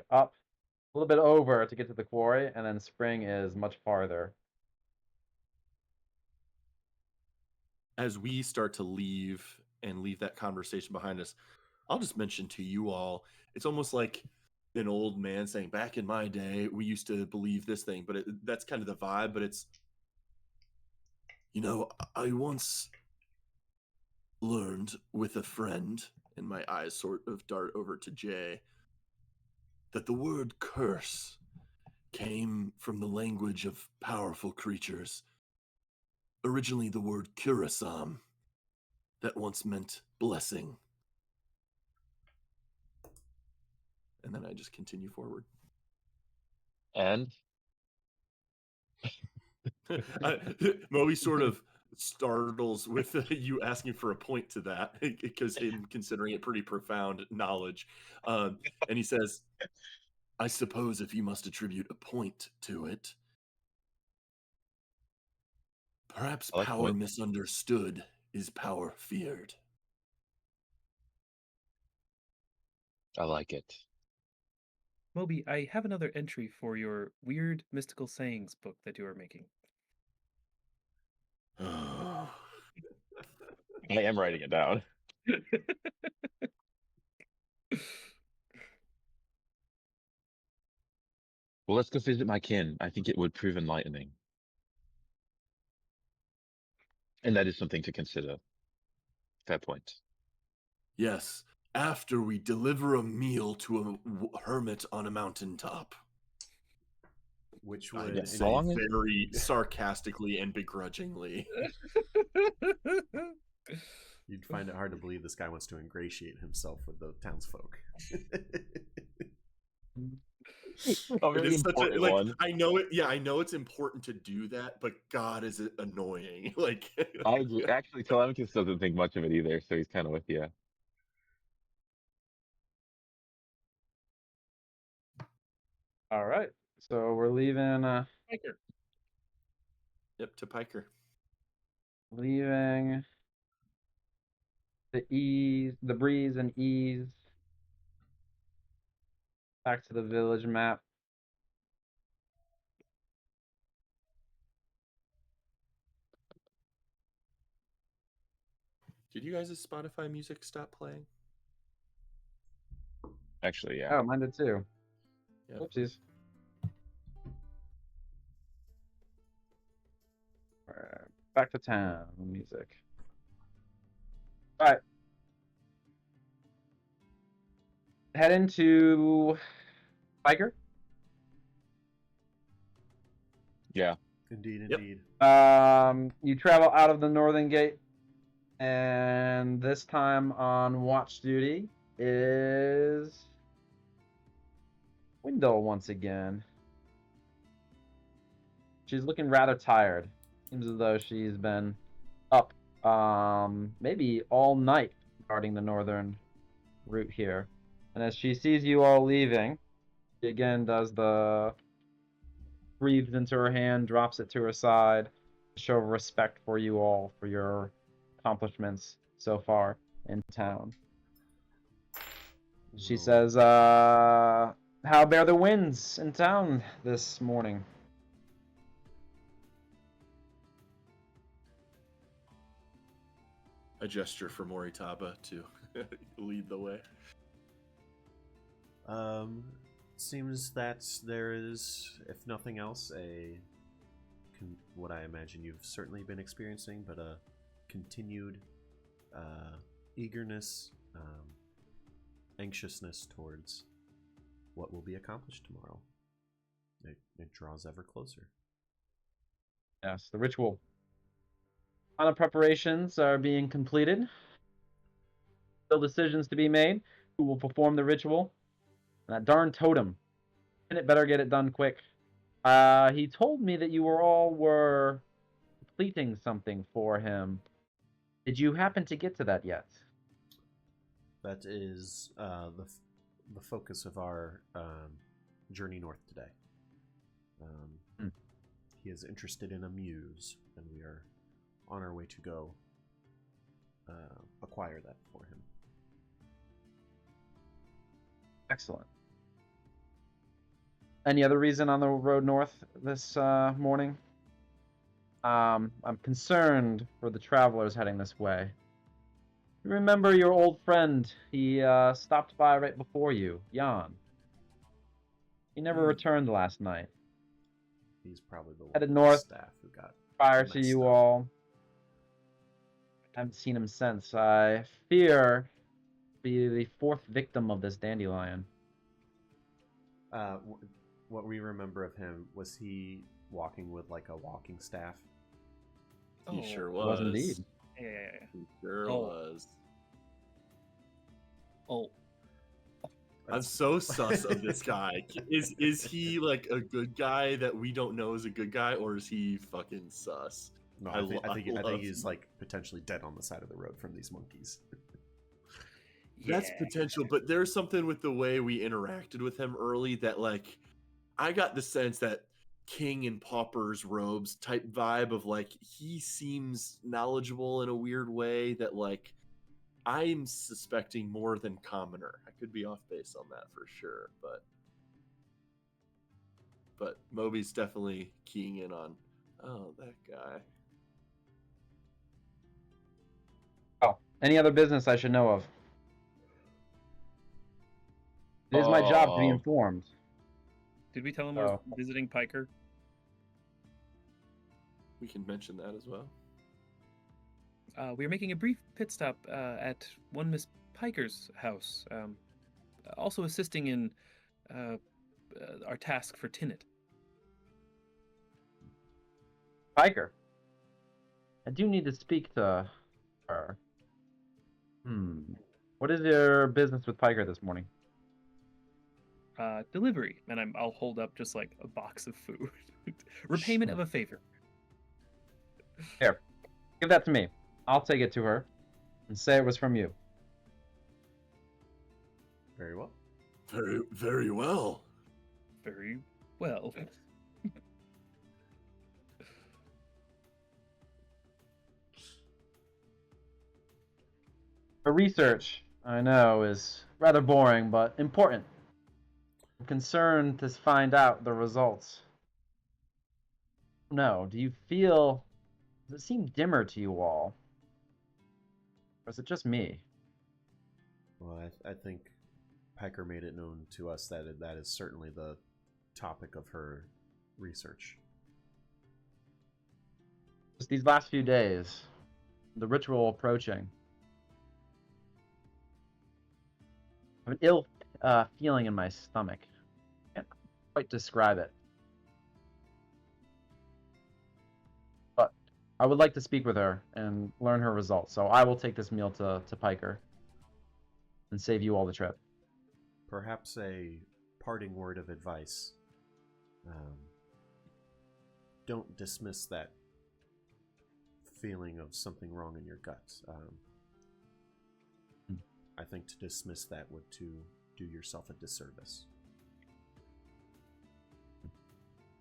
up a little bit over to get to the quarry, and then spring is much farther. As we start to leave and leave that conversation behind us, I'll just mention to you all, it's almost like an old man saying, back in my day, we used to believe this thing, but that's kind of the vibe. But it's, I once learned with a friend, and my eyes sort of dart over to Jay, that the word curse came from the language of powerful creatures. Originally, the word kurasam, that once meant blessing. And then I just continue forward. And Moe sort of startles with you asking for a point to that, because him considering it pretty profound knowledge. And he says, I suppose if you must attribute a point to it, perhaps I like power point. misunderstood is power feared. I like it. Moby, I have another entry for your weird mystical sayings book that you are making. I am writing it down. Well, let's go visit my kin. I think it would prove enlightening. And that is something to consider. Fair point. Yes, after we deliver a meal to a hermit on a mountaintop. Which I would say very sarcastically and begrudgingly. You'd find it hard to believe this guy wants to ingratiate himself with the townsfolk. It is such a one. I know it. Yeah, I know it's important to do that, but God, is it annoying? I agree. Actually, Telemachus doesn't think much of it either, so he's kind of with you. All right, so we're leaving. Piker. Yep, to Piker. Leaving the breeze and ease. Back to the village map. Did you guys' Spotify music stop playing? Actually, yeah. Oh, mine did too. Yep. Whoopsies. Back to town. Music. All right. Head into Tiger. Yeah. Indeed, Yep. indeed. You travel out of the northern gate, and this time on watch duty is Wendell once again. She's looking rather tired. Seems as though she's been up maybe all night guarding the northern route here. And as she sees you all leaving, she again does the breathes into her hand, drops it to her side, show respect for you all for your accomplishments so far in town. She says, how bear the winds in town this morning? A gesture for Moritaba to lead the way. Seems that there is, if nothing else, what I imagine you've certainly been experiencing, but a continued eagerness, anxiousness towards what will be accomplished tomorrow. It draws ever closer. Yes, the ritual. Final preparations are being completed. Still decisions to be made. Who will perform the ritual? And that darn totem. And it better get it done quick. He told me that you were completing something for him. Did you happen to get to that yet? That is the focus of our journey north today. He is interested in a muse, and we are on our way to go acquire that for him. Excellent. Any other reason on the road north this morning? I'm concerned for the travelers heading this way. You remember your old friend? He stopped by right before you, Jan. He never returned last night. He's probably the one Headed on north staff who got prior messed to you up. all. I haven't seen him since. I fear be the fourth victim of this dandelion. What we remember of him, was he walking with like a walking staff? He sure It was. was indeed. Yeah. He sure Oh. was. Oh, I'm so sus of this guy. Is he like a good guy that we don't know is a good guy, or is he fucking sus? No, I I think love he's him. like potentially dead on the side of the road from these monkeys. That's yeah. potential, but there's something with the way we interacted with him early that, like, I got the sense that king in pauper's robes type vibe of, like, he seems knowledgeable in a weird way that, like, I'm suspecting more than commoner. I could be off base on that for sure, but Moby's definitely keying in on, oh, that guy. Oh, any other business I should know of? It is my job to be informed. Did we tell him Oh. we're visiting Piker? We can mention that as well. We are making a brief pit stop at one Miss Piker's house. Also assisting in our task for Tinnet. Piker. I do need to speak to her. What is your business with Piker this morning? Delivery, and I'll hold up just like a box of food. Repayment of a favor. Here, give that to me. I'll take it to her and say it was from you. Very well. Very, very well. Very well. Her research, I know, is rather boring, but important. I'm concerned to find out the results. No, do you feel... Does it seem dimmer to you all? Or is it just me? Well, I think Piker made it known to us that that is certainly the topic of her research. Just these last few days, the ritual approaching. I have an ill feeling in my stomach. Can't quite describe it. But I would like to speak with her and learn her results. So I will take this meal to Piker and save you all the trip. Perhaps a parting word of advice. Don't dismiss that feeling of something wrong in your gut. I think to dismiss that would to do yourself a disservice.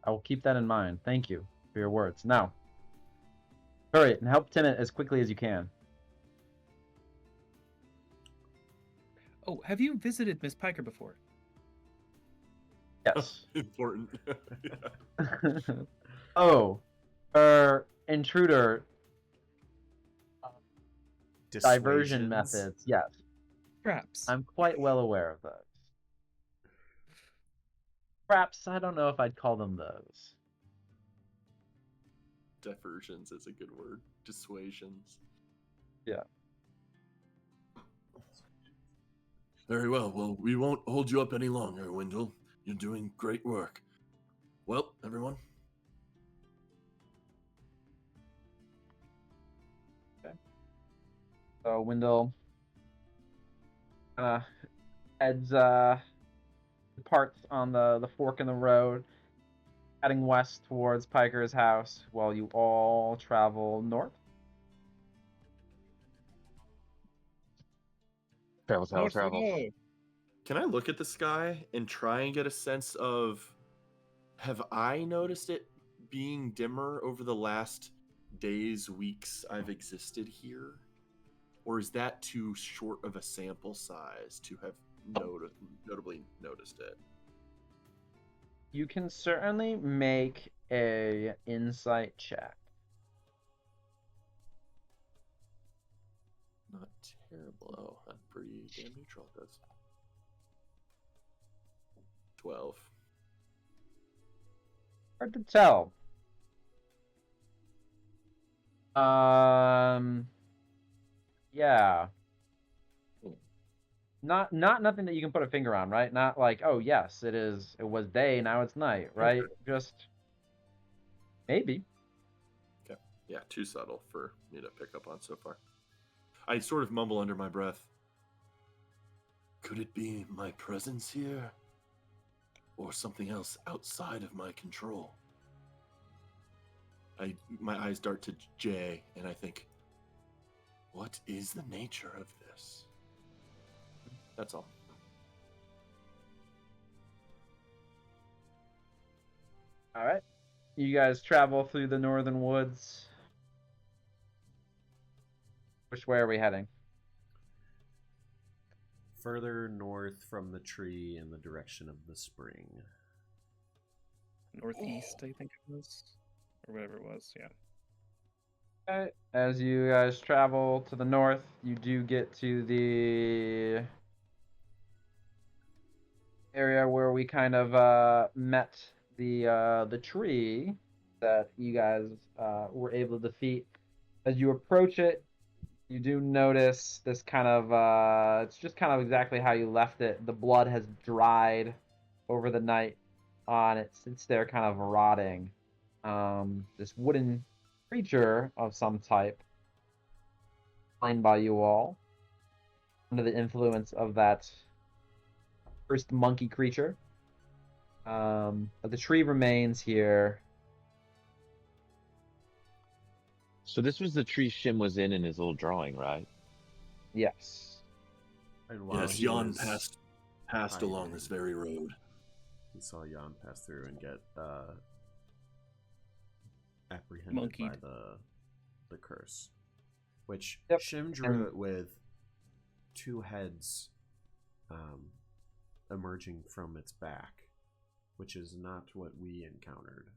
I will keep that in mind. Thank you for your words. Now, hurry and help Timot as quickly as you can. Oh, have you visited Miss Piker before? Yes. Important. Oh, her intruder diversion Dissuasions. methods. Yes, Perhaps. I'm quite well aware of those. Perhaps I don't know if I'd call them those. Diversions is a good word. Dissuasions. Yeah. Very well. Well, we won't hold you up any longer, Wendell. You're doing great work. Well, everyone. So Wendell heads departs on the fork in the road, heading west towards Piker's house, while you all travel north. Travel, travel, North we travel. go. Can I look at the sky and try and get a sense of, have I noticed it being dimmer over the last days, weeks I've existed here? Or is that too short of a sample size to have notably noticed it? You can certainly make a insight check. Not terrible. Oh, I'm pretty damn neutral at this. 12. Hard to tell. Yeah. Not nothing that you can put a finger on, right? Not like, oh yes, it was day, now it's night, right? Okay. Just maybe. Okay. Yeah, too subtle for me to pick up on so far. I sort of mumble under my breath. Could it be my presence here? Or something else outside of my control? My eyes dart to Jay, and I think, what is the nature of this? That's all. All right. You guys travel through the northern woods. Which way are we heading? Further north from the tree in the direction of the spring. Northeast, I think it was. Or whatever it was, yeah. Okay. As you guys travel to the north, you do get to the area where we kind of met the tree that you guys were able to defeat. As you approach it, you do notice this kind of it's just kind of exactly how you left it. The blood has dried over the night and it sits there kind of rotting. This wooden creature of some type, slain by you all, under the influence of that first monkey creature. But the tree remains here. So this was the tree Shim was in his little drawing, right? Yes. And while Yes, he Jan was passed along hiding, this very road. he saw Jan pass through and get apprehended Monkeyed. by the curse, which Yep. Shim drew it with two heads emerging from its back, which is not what we encountered.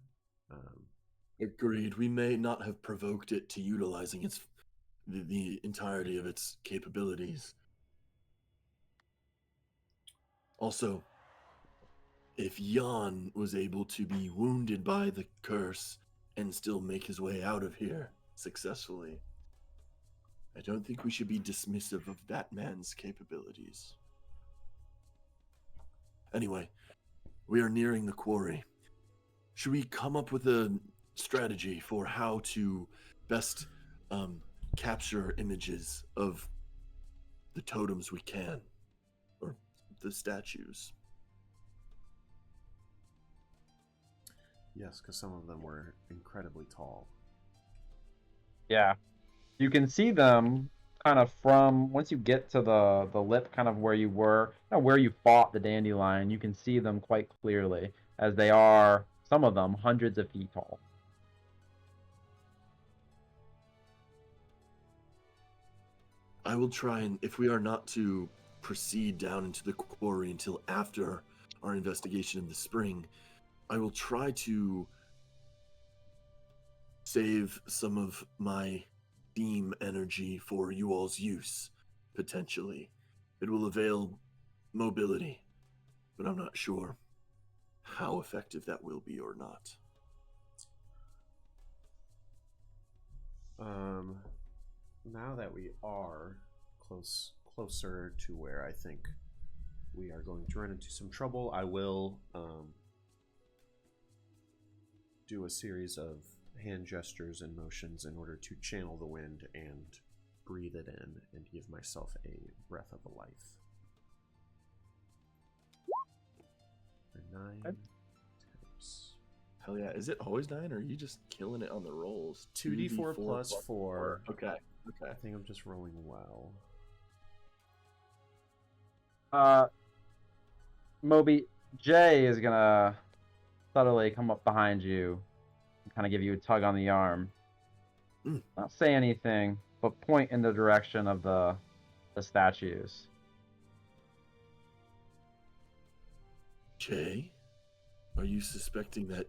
Agreed. We may not have provoked it to utilizing the entirety of its capabilities. Also, if Jan was able to be wounded by the curse and still make his way out of here successfully. I don't think we should be dismissive of that man's capabilities. Anyway, we are nearing the quarry. Should we come up with a strategy for how to best capture images of the totems we can, or the statues? Yes, because some of them were incredibly tall. Yeah. You can see them kind of from once you get to the lip kind of where you were, where you fought the dandelion, you can see them quite clearly as they are, some of them, hundreds of feet tall. I will try and, if we are not to proceed down into the quarry until after our investigation of the spring, I will try to save some of my beam energy for you all's use, potentially. It will avail mobility, but I'm not sure how effective that will be or not. Now that we are closer to where I think we are going to run into some trouble, I will do a series of hand gestures and motions in order to channel the wind and breathe it in and give myself a breath of a life. A 9 times. Hell yeah. Is it always 9, or are you just killing it on the rolls? 2d4 plus 4. Okay. I think I'm just rolling well. Moby, Jay is gonna subtly come up behind you and kind of give you a tug on the arm. Not say anything, but point in the direction of the statues. Jay, are you suspecting that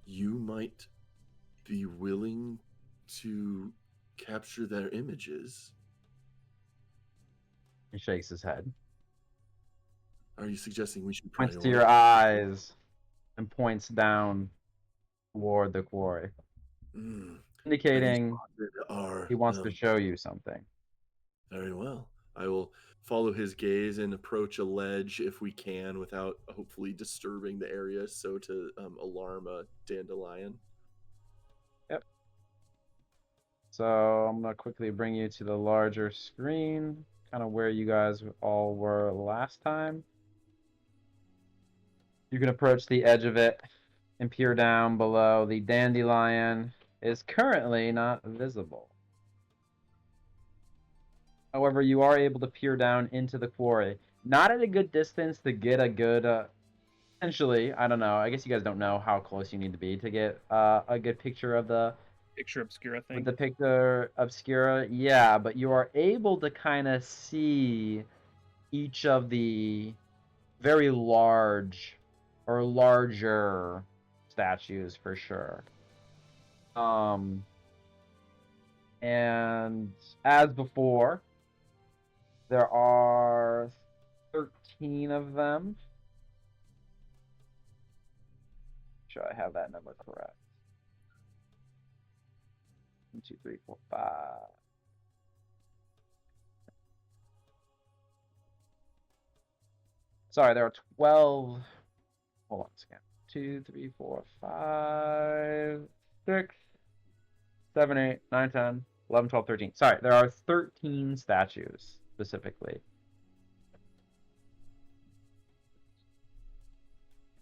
you might be willing to capture their images? He shakes his head. Are you suggesting we should Points to your eyes and points down toward the quarry, indicating he wants to show you something. Very well. I will follow his gaze and approach a ledge if we can without hopefully disturbing the area so to alarm a dandelion. Yep. So I'm going to quickly bring you to the larger screen, kind of where you guys all were last time. You can approach the edge of it and peer down below. The dandelion is currently not visible. However, you are able to peer down into the quarry. Not at a good distance to get a good, potentially, I don't know. I guess you guys don't know how close you need to be to get a good picture of the... Picture obscura thing? With the picture obscura, yeah, but you are able to kind of see each of the very large or larger statues for sure. And as before, there are 13 of them. Sure, I have that number correct. 1, 2, 3, 4, 5. Sorry, there are 12. Hold on a second. 2, 3, 4, 5, 6, 7, 8, 9, 10, 11, 12, 13. Sorry, there are 13 statues specifically.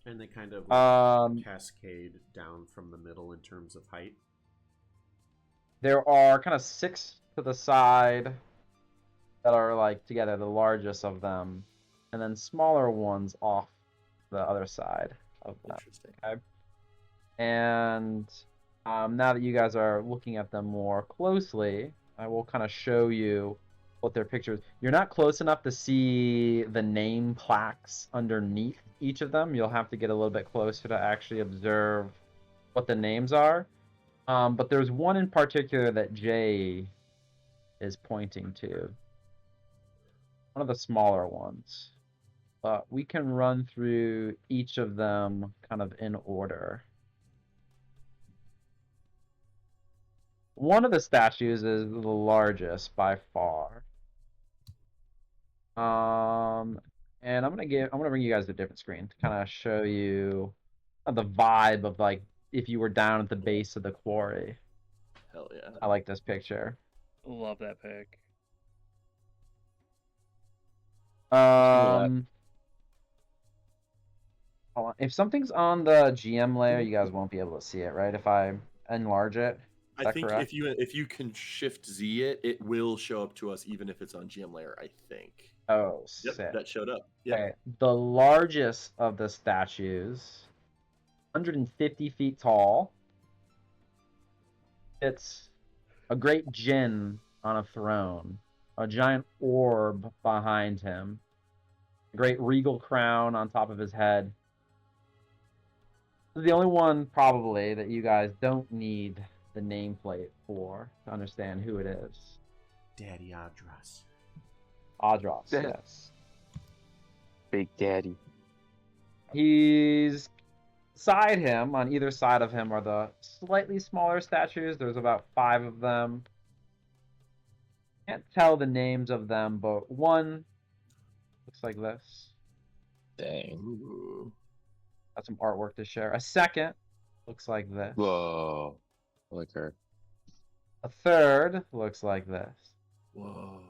And they kind of cascade down from the middle in terms of height. There are kind of 6 to the side that are like together, the largest of them, and then smaller ones off the other side of them. Interesting. Okay? And now that you guys are looking at them more closely, I will kind of show you what their pictures. You're not close enough to see the name plaques underneath each of them. You'll have to get a little bit closer to actually observe what the names are. But there's one in particular that Jay is pointing to. One of the smaller ones. But we can run through each of them kind of in order. One of the statues is the largest by far. And I'm gonna bring you guys to a different screen to kind of show you the vibe of like if you were down at the base of the quarry. Hell yeah. I like this picture. Love that pick. Hold on. If something's on the GM layer, you guys won't be able to see it, right? If I enlarge it. Is I that think correct? if you can Shift Z it, it will show up to us even if it's on GM layer. I think. Oh, Yep, sick. that showed up. Yeah. Okay. The largest of the statues, 150 feet tall. It's a great djinn on a throne, a giant orb behind him, a great regal crown on top of his head. This is the only one probably that you guys don't need the nameplate for to understand who it is. Daddy Adras. Adros, Dad. yes. Big Daddy. He's beside him, on either side of him, are the slightly smaller statues. There's about 5 of them. Can't tell the names of them, but one looks like this. Dang. Ooh. Got some artwork to share. A second looks like this. Whoa. I like her. A third looks like this. Whoa.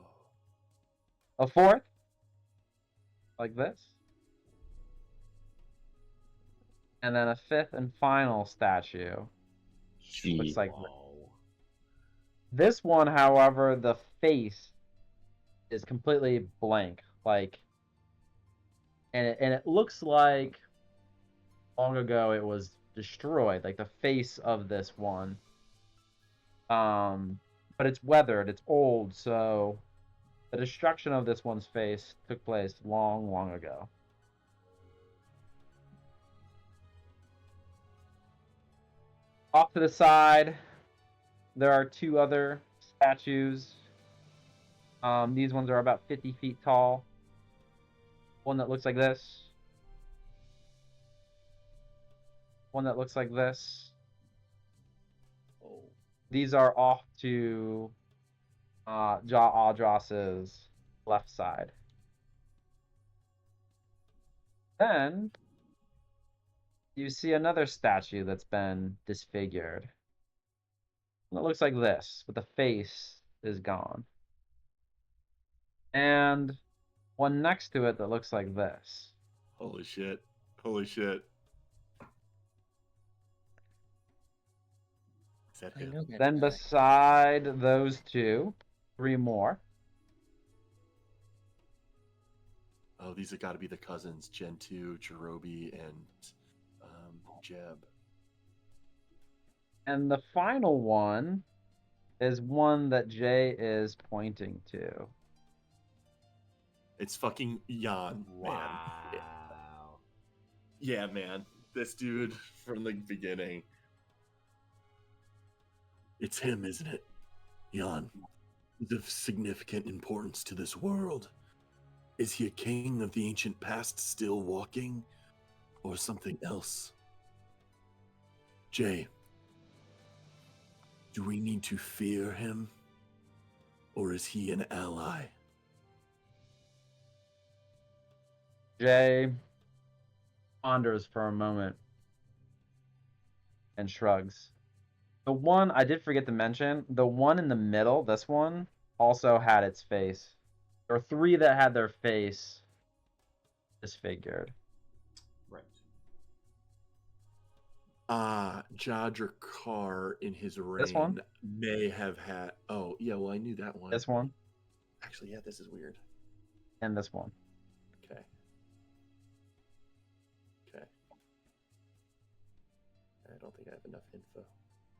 A fourth like this. And then a fifth and final statue looks Jeez. like this. Whoa. This one, however, the face is completely blank, like, and it looks like long ago it was destroyed, like the face of this one. But it's weathered, it's old, so the destruction of this one's face took place long, long ago. Off to the side, there are 2 other statues. These ones are about 50 feet tall. One that looks like this. One that looks like this. Oh. These are off to Adras's left side. Then you see another statue that's been disfigured. It looks like this, but the face is gone. And one next to it that looks like this. Holy shit. Holy shit. Is that I him? know that Then guy. beside those 2, 3 more. Oh, these have got to be the cousins, Gen 2, Jerobi, and Jeb. And the final one is one that Jay is pointing to. It's fucking Jan, man. Wow. Yeah, man. This dude from the beginning. It's him, isn't it? Jan. He's of significant importance to this world. Is he a king of the ancient past still walking? Or something else? Jay. Do we need to fear him? Or is he an ally? Jay ponders for a moment and shrugs. The one I did forget to mention, the one in the middle, this one, also had its face. There were 3 that had their face disfigured. Right. Jadra Carr in his reign This one? may have had. Oh, yeah, well, I knew that one. This one Actually, yeah, this is weird. and this one. Okay. Okay. I don't think I have enough info.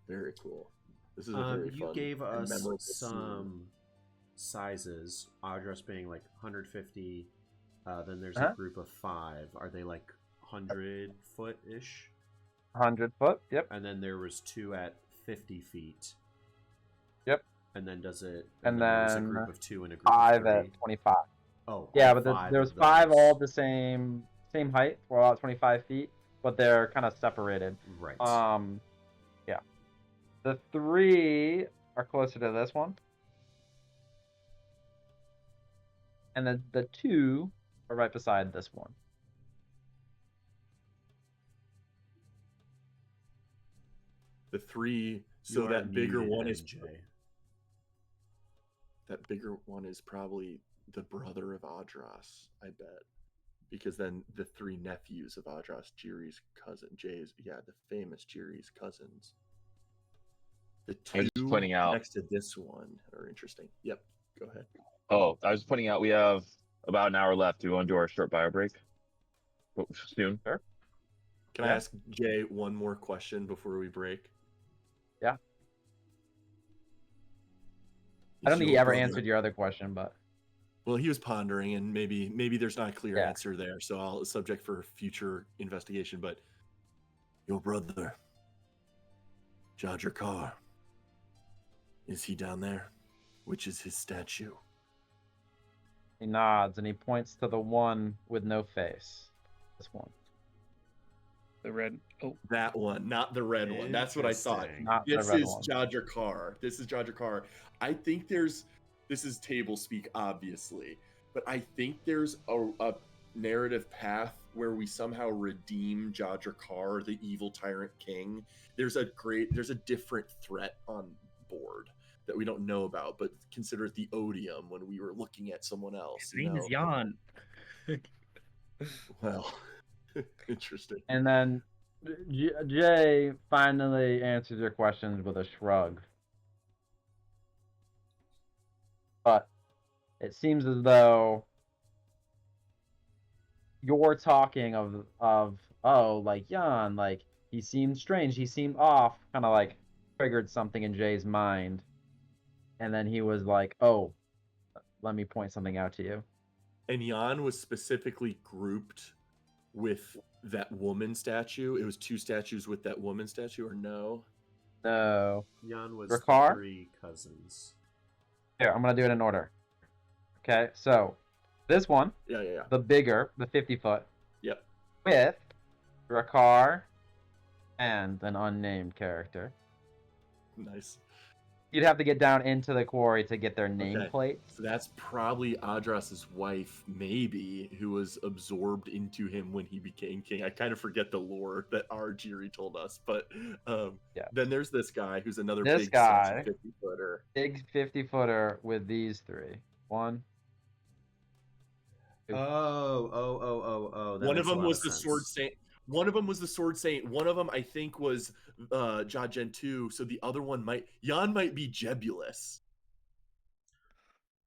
Very cool. This is a very You fun gave and us memorable some sizes. Adras being like 150. Then there's Uh-huh. a group of 5. Are they like 100-foot ish? 100 foot, yep. And then there was 2 at 50 feet. Yep. And then does it? And there was a then group of 2 and a group 5 of 3. at 25. Oh, Yeah, all but 5 there's of 5 those. all the same height, or about 25 feet, but they're kind of separated. Right. Yeah. The 3 are closer to this one. And then the 2 are right beside this one. The 3. You So are that bigger muted, one is MJ. that bigger one is probably the brother of Adras, I bet. Because then the 3 nephews of Adras, Jiri's cousin, the famous Jiri's cousins. The I was 2 just pointing out. next to this one are interesting. Yep, go ahead. Oh, I was pointing out we have about an hour left. Do we want to do our short bio break? Soon. Sure. Can I ask Jay one more question before we break? Yeah. I Is don't think he your ever brother- answered your other question, but Well, he was pondering, and maybe there's not a clear Yeah. answer there, so I'll subject for future investigation. But your brother, Jajar, is he down there? Which is his statue? he nods and he points to the one with no face. This one. The red. Oh, That one, not the red one. That's what I thought. Interesting. Not the This red is one. Jajar. This is Jajar. I think this is table speak, obviously, but I think there's a narrative path where we somehow redeem Jajar, the evil tyrant king. There's a different threat on board that we don't know about, but consider it the odium when we were looking at someone else. his name is Jan. Well, interesting. And then Jay finally answers your questions with a shrug. But it seems as though you're talking of like Jan, like he seemed strange, he seemed off, kind of like triggered something in Jay's mind. And then he was like, "Oh, let me point something out to you." And Jan was specifically grouped with that woman statue. It was 2 statues with that woman statue, or no? No. Jan was Ricard? 3 cousins. Here, I'm gonna do it in order. Okay, so this one, Yeah. the bigger, the 50-foot, Yep. with Ricard and an unnamed character. Nice. You'd have to get down into the quarry to get their Okay. nameplate. So that's probably Adras's wife, maybe, who was absorbed into him when he became king. I kind of forget the lore that Jiri told us, but Yeah. Then there's this guy who's another This big guy. 50-footer. Big 50-footer with these 3. One. Oh. That One of makes a them lot was the sense. sword saint. One of them was the sword saint. One of them, I think, was Jajen 2. So the other one Jan might be Jebulus.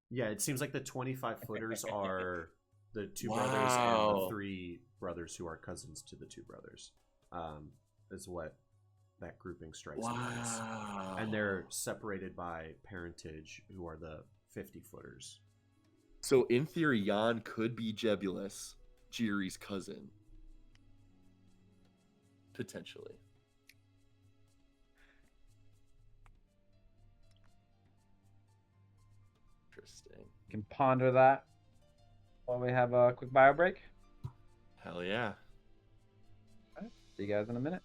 Yeah, it seems like the 25-footers are the 2 brothers and the Wow. 3 brothers who are cousins to the 2 brothers. Is what that grouping strikes me as. Wow. And they're separated by parentage, who are the 50-footers. So in theory, Jan could be Jebulus, Jiri's cousin. Potentially. Interesting. You can ponder that while we have a quick bio break. Hell yeah. See you guys in a minute.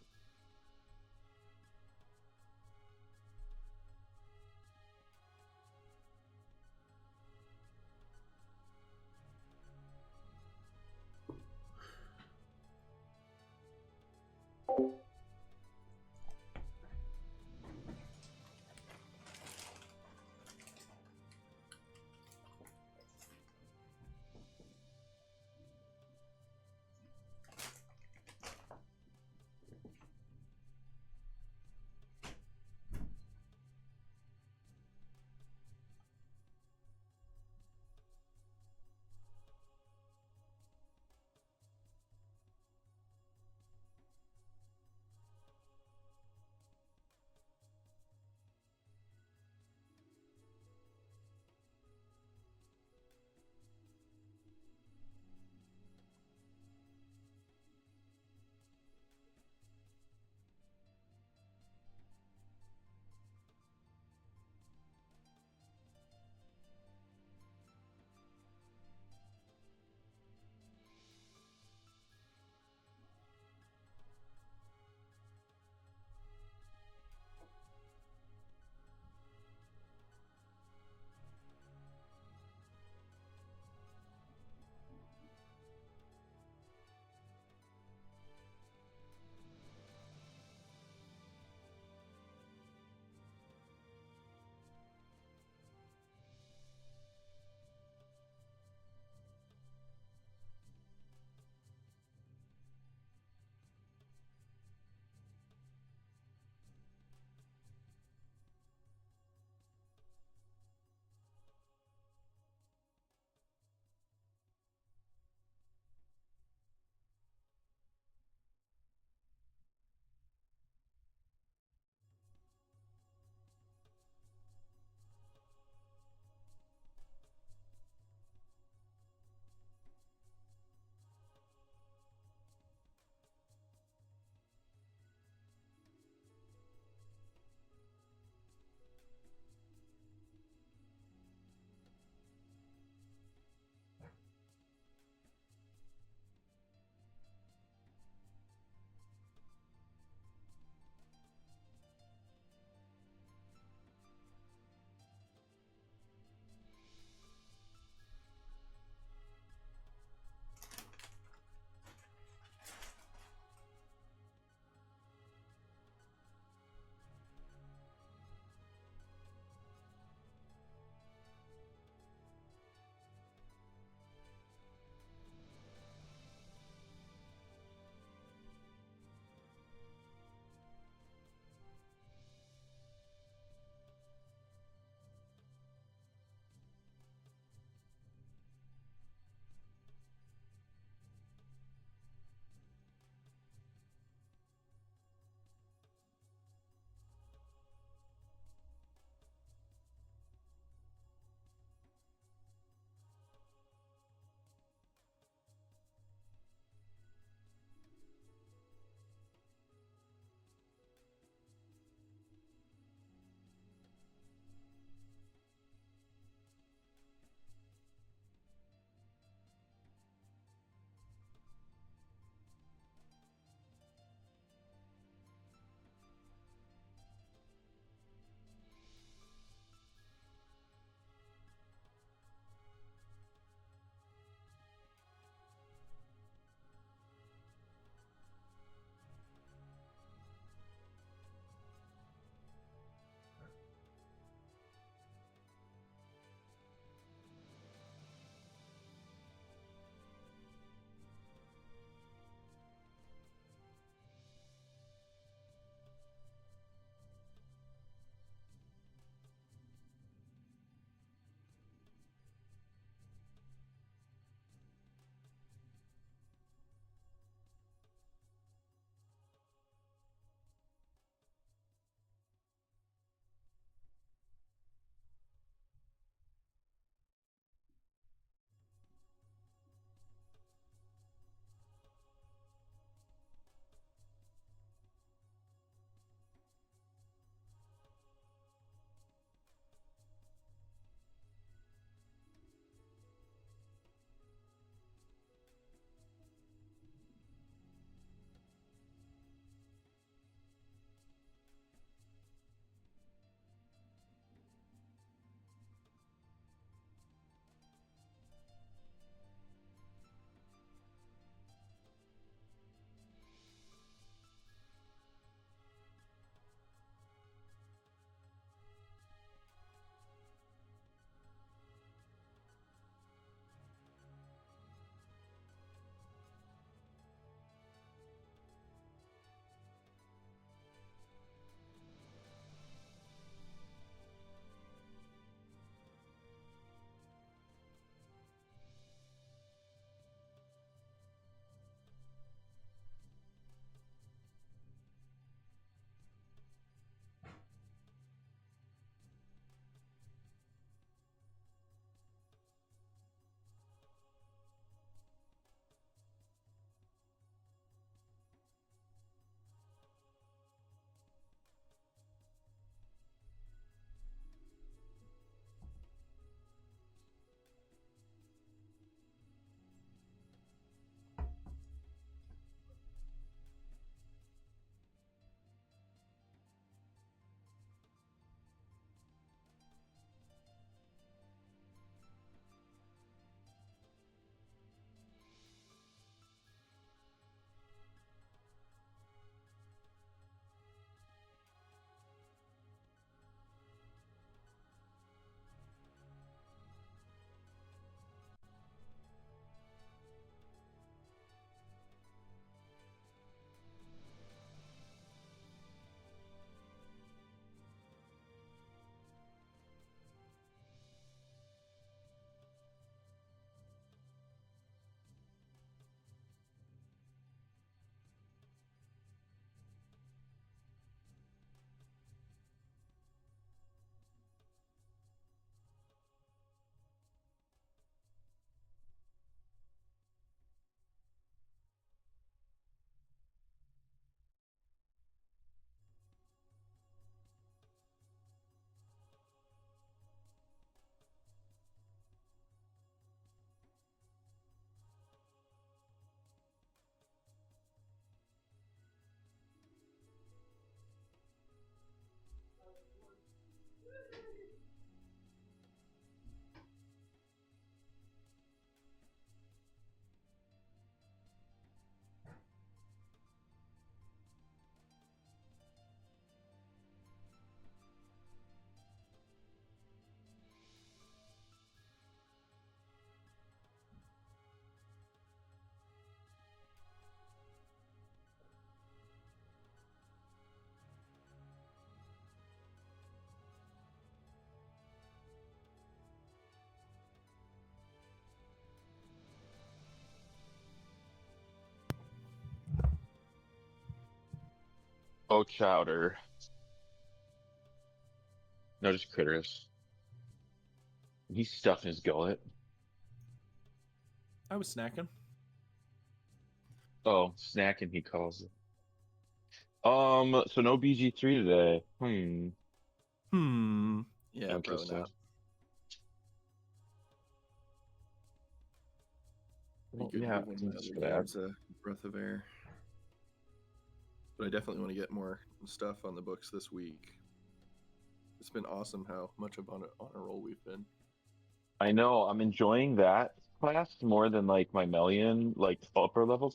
Oh, chowder. No, just critters. He's stuffing his gullet. I was snacking. Oh, snacking, he calls it. So no BG3 today. Yeah, probably Interesting. not. Well, Be good yeah, to give one of my thanks other for that. games a breath of air. But I definitely want to get more stuff on the books this week. It's been awesome how much of on a roll we've been. I know, I'm enjoying that class more than like my Melian, like upper level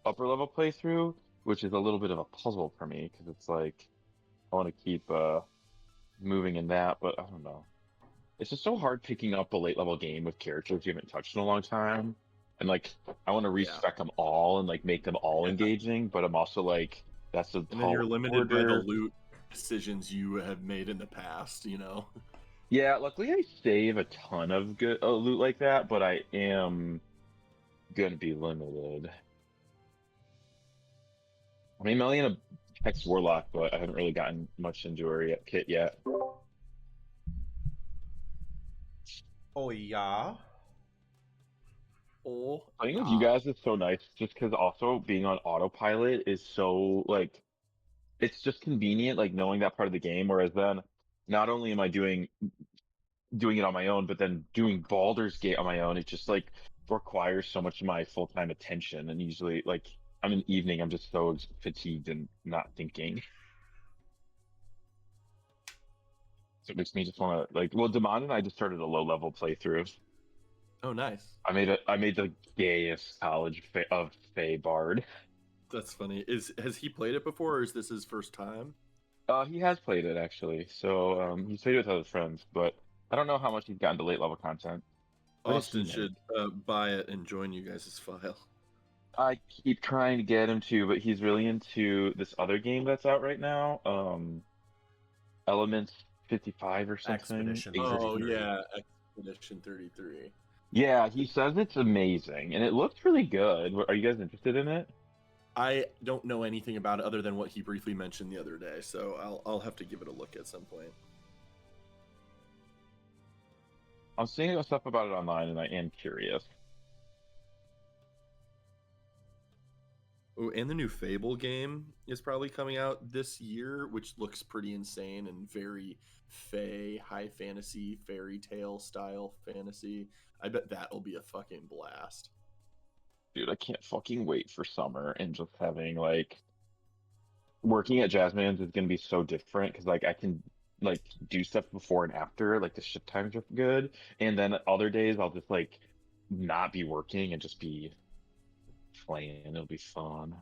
playthrough, which is a little bit of a puzzle for me because it's like I want to keep moving in that, but I don't know. It's just so hard picking up a late level game with characters you haven't touched in a long time. And like I want to Yeah. respec them all and like make them all Yeah. engaging, but I'm also like that's a And then you're tall limited by the order. loot decisions you have made in the past, you know? Yeah, luckily I save a ton of good loot like that, but I am gonna be limited. I mean, Melian a Hex Warlock, but I haven't really gotten much into her kit yet. Oh yeah. Oh, Playing with you guys is so nice, just because also being on autopilot is so like it's just convenient, like knowing that part of the game. Whereas then, not only am I doing it on my own, but then doing Baldur's Gate on my own, it just like requires so much of my full-time attention. And usually, like I'm in the evening, I'm just so fatigued and not thinking. So it makes me just want to like. Well, Damon and I just started a low-level playthrough. Oh, nice. I made the gayest college of Fey Bard. That's funny. Has he played it before, or is this his first time? He has played it actually, so he's played it with other friends, but I don't know how much he's gotten to late level content. What does he Austin make? should buy it and join you guys' file. I keep trying to get him to, but he's really into this other game that's out right now, Elements 55 or something. Expedition Oh 33. yeah, Expedition 33. Yeah, he says it's amazing, and it looks really good. Are you guys interested in it? I don't know anything about it other than what he briefly mentioned the other day, so I'll have to give it a look at some point. I'm seeing stuff about it online, and I am curious. Oh, and the new Fable game is probably coming out this year, which looks pretty insane and very high fantasy, fairy tale style fantasy. I bet that'll be a fucking blast. Dude, I can't fucking wait for summer and just having like working at Jazzman's is gonna be so different because like I can like do stuff before and after, like the shift times are good, and then other days I'll just like not be working and just be playing. It'll be fun.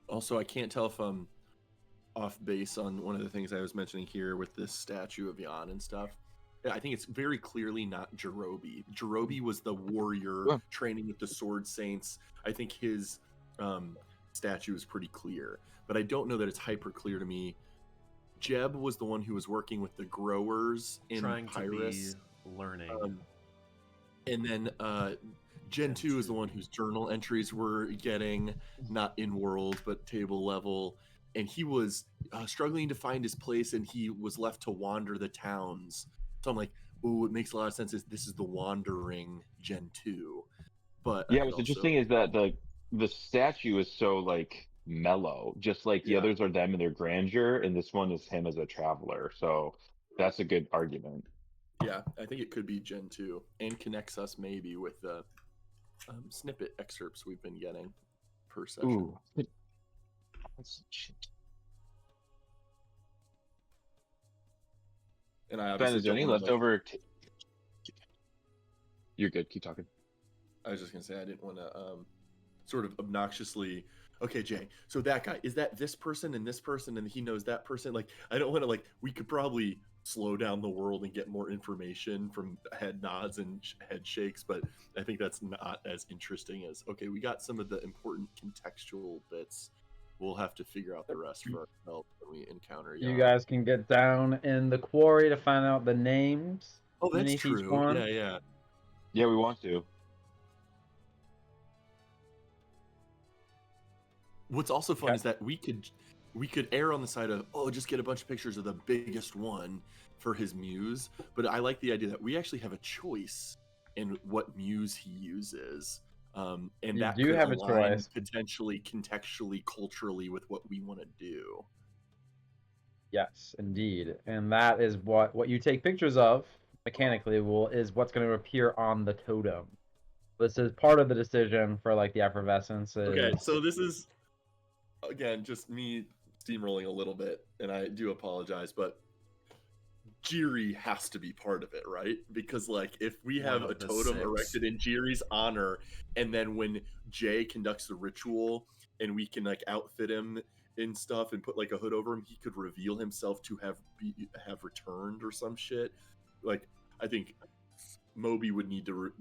Also, I can't tell if I'm off base on one of the things I was mentioning here with this statue of Jan and stuff. Yeah, I think it's very clearly not Jerobi. Jerobi was the warrior Yeah. training with the Sword Saints. I think his statue is pretty clear, but I don't know that it's hyper clear to me. Jeb was the one who was working with the growers in Trying Pyrus. to be learning. And then Gen 2 is the one whose journal entries were getting not in world but table level, and he was struggling to find his place, and he was left to wander the towns. So I'm like, oh, it makes a lot of sense. This is the wandering Gen 2. But Yeah, what's interesting is that the statue is so like mellow, just like the Yeah. others are them in their grandeur, and this one is him as a traveler. So that's a good argument. Yeah, I think it could be Gen 2 and connects us maybe with the snippet excerpts we've been getting per session. Ooh. That's shit. And I Ben, obviously is there don't any want to, leftover? You're good. Keep talking. I was just gonna say I didn't want to sort of obnoxiously. Okay, Jay. So that guy is that this person and this person, and he knows that person. Like I don't want to like. We could probably slow down the world and get more information from head nods and head shakes, but I think that's not as interesting as okay. We got some of the important contextual bits. We'll have to figure out the rest for ourselves when we encounter You Jan. guys can get down in the quarry to find out the names Oh, that's beneath each true. one. Yeah, yeah. Yeah, we want to. What's also fun Okay. is that we could err on the side of, oh, just get a bunch of pictures of the biggest one for his muse. But I like the idea that we actually have a choice in what muse he uses. And You that do could have a align choice. potentially contextually, culturally with what we want to do. Yes, indeed. And that is what you take pictures of mechanically is what's going to appear on the totem. This is part of the decision for like the effervescence Okay, is so this is again just me steamrolling a little bit, and I do apologize, but Jiri has to be part of it, right? Because like if we have One a of the totem 6. erected in Jiri's honor, and then when Jay conducts the ritual and we can like outfit him and stuff and put like a hood over him, he could reveal himself to have returned or some shit. Like I think Moby would need to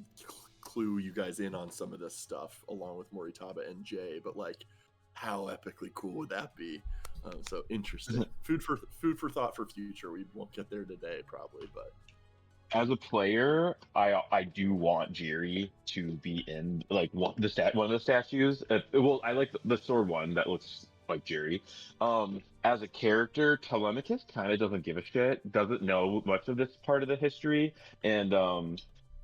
clue you guys in on some of this stuff along with Moritaba and Jay, but like how epically cool would that be? So interesting. food for thought for future. We won't get there today, probably, but As a player, I do want Jiri to be in like one of the statues. Well, I like the sword one that looks like Jiri. As a character, Telemachus kind of doesn't give a shit. Doesn't know much of this part of the history, and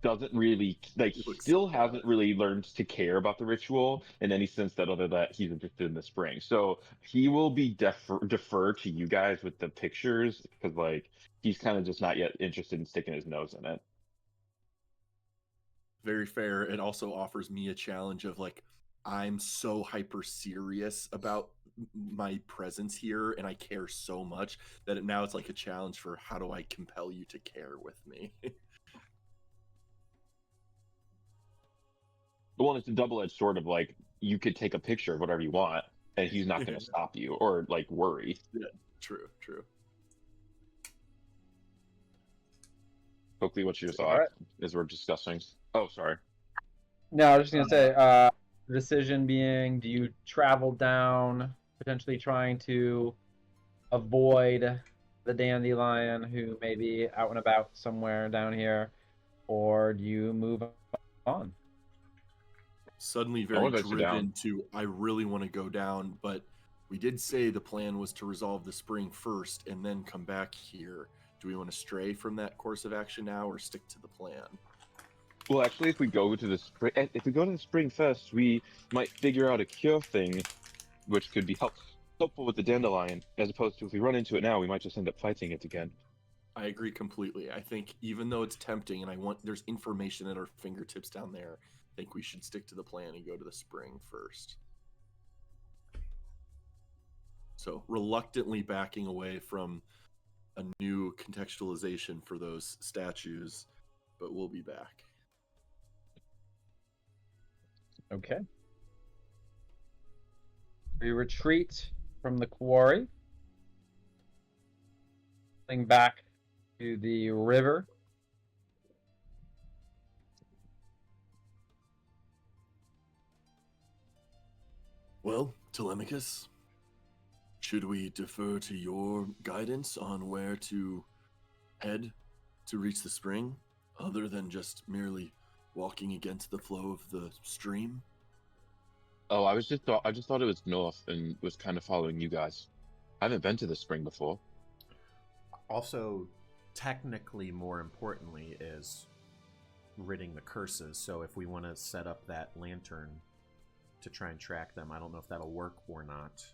doesn't really like. It looks Still so bad. hasn't really learned to care about the ritual in any sense that other that he's interested in the spring. So he will be defer to you guys with the pictures because like he's kind of just not yet interested in sticking his nose in it. Very fair. It also offers me a challenge of like I'm so hyper serious about my presence here and I care so much that now it's like a challenge for how do I compel you to care with me. Well, it's a double-edged sword of like you could take a picture of whatever you want, and he's not going to stop you or like worry. Yeah, true. Hopefully, what's your All thought right. as we're discussing? Oh, sorry. No, I was just gonna say, the decision being, do you travel down, potentially trying to avoid the dandelion who may be out and about somewhere down here, or do you move on? Suddenly I very want to sit down. driven to I really want to go down, but we did say the plan was to resolve the spring first and then come back here. Do we want to stray from that course of action now or stick to the plan? Well, actually, if we go to the spring first, we might figure out a cure thing, which could be helpful with the dandelion. As opposed to if we run into it now, we might just end up fighting it again. I agree completely. I think even though it's tempting and there's information at our fingertips down there, I think we should stick to the plan and go to the spring first. So reluctantly backing away from a new contextualization for those statues, but we'll be back. Okay. We retreat from the quarry, heading back to the river. Well, Telemachus, should we defer to your guidance on where to head to reach the spring, other than just merely walking against the flow of the stream? Oh, I just thought it was north and was kind of following you guys. I haven't been to the spring before. Also, technically, more importantly, is ridding the curses. So if we want to set up that lantern to try and track them, I don't know if that'll work or not.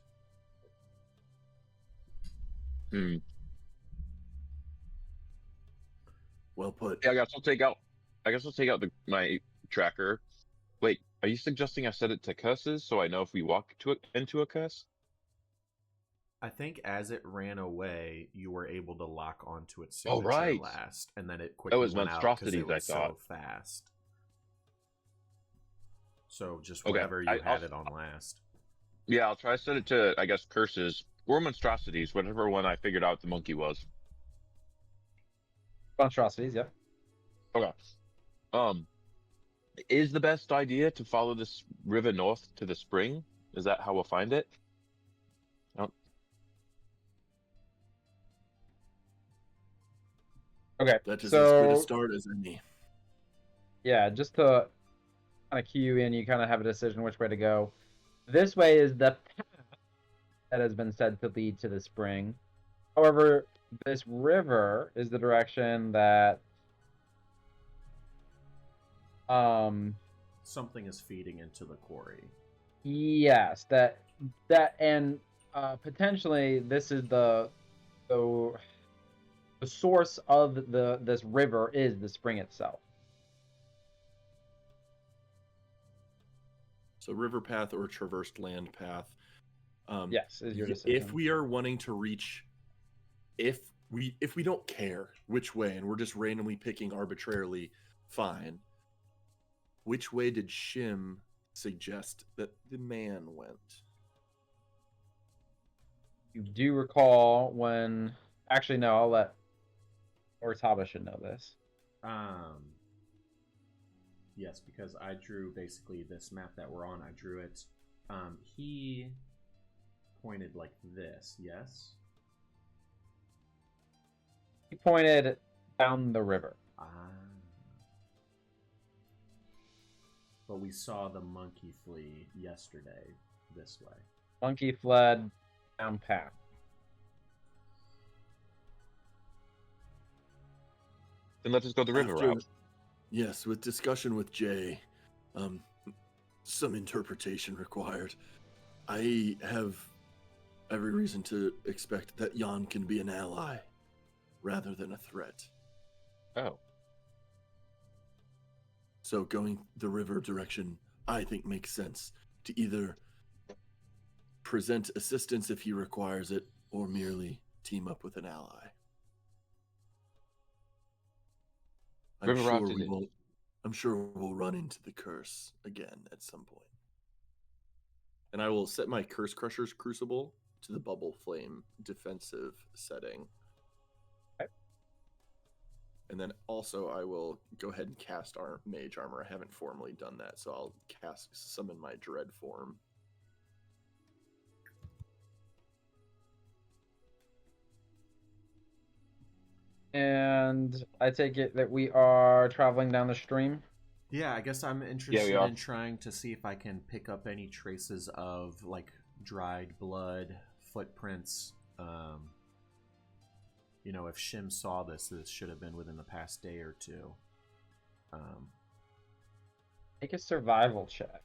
Well put. Yeah, I guess we'll take out my tracker. Wait, are you suggesting I set it to curses so I know if we walk into a curse? I think as it ran away, you were able to lock onto its Oh, signature right. last, and then it quickly was went out because it monstrosities, I was so thought. fast. So just Okay, whatever you had it on last. Yeah, I'll try to set it to, I guess, curses or monstrosities, whatever one I figured out the monkey was. Monstrosities, yeah. Okay. Is the best idea to follow this river north to the spring? Is that how we'll find it? Okay, That is as good a so start as any. yeah, just to kind of cue you in, you kind of have a decision which way to go. This way is the path that has been said to lead to the spring. However, this river is the direction that Something is feeding into the quarry. yes, that and potentially this is the source of this river is the spring itself. So river path or traversed land path. Yes, is your If decision. we are wanting to reach, if we don't care which way and we're just randomly picking arbitrarily, fine. Which way did Shim suggest that the man went? You do recall when actually no, I'll let Ortaba should know this. Yes, because I drew basically this map that we're on. I drew it. He pointed like this. Yes. He pointed down the river. Ah. But we saw the monkey flee yesterday this way. Monkey fled down path. Then let's just go the river After- route. Yes, with discussion with Jay, some interpretation required. I have every reason to expect that Jan can be an ally rather than a threat. Oh. So going the river direction, I think makes sense to either present assistance if he requires it, or merely team up with an ally. I'm River route sure is we it. won't. I'm sure we'll run into the curse again at some point. And I will set my Curse Crusher's Crucible to the Bubble Flame defensive setting. Okay. And then also I will go ahead and cast our Mage Armor. I haven't formally done that, so I'll summon my Dread form. And I take it that we are traveling down the stream. Yeah, I guess I'm interested are. in trying to see if I can pick up any traces of like dried blood, footprints. You know, if Shim saw this should have been within the past day or two. Make a survival check.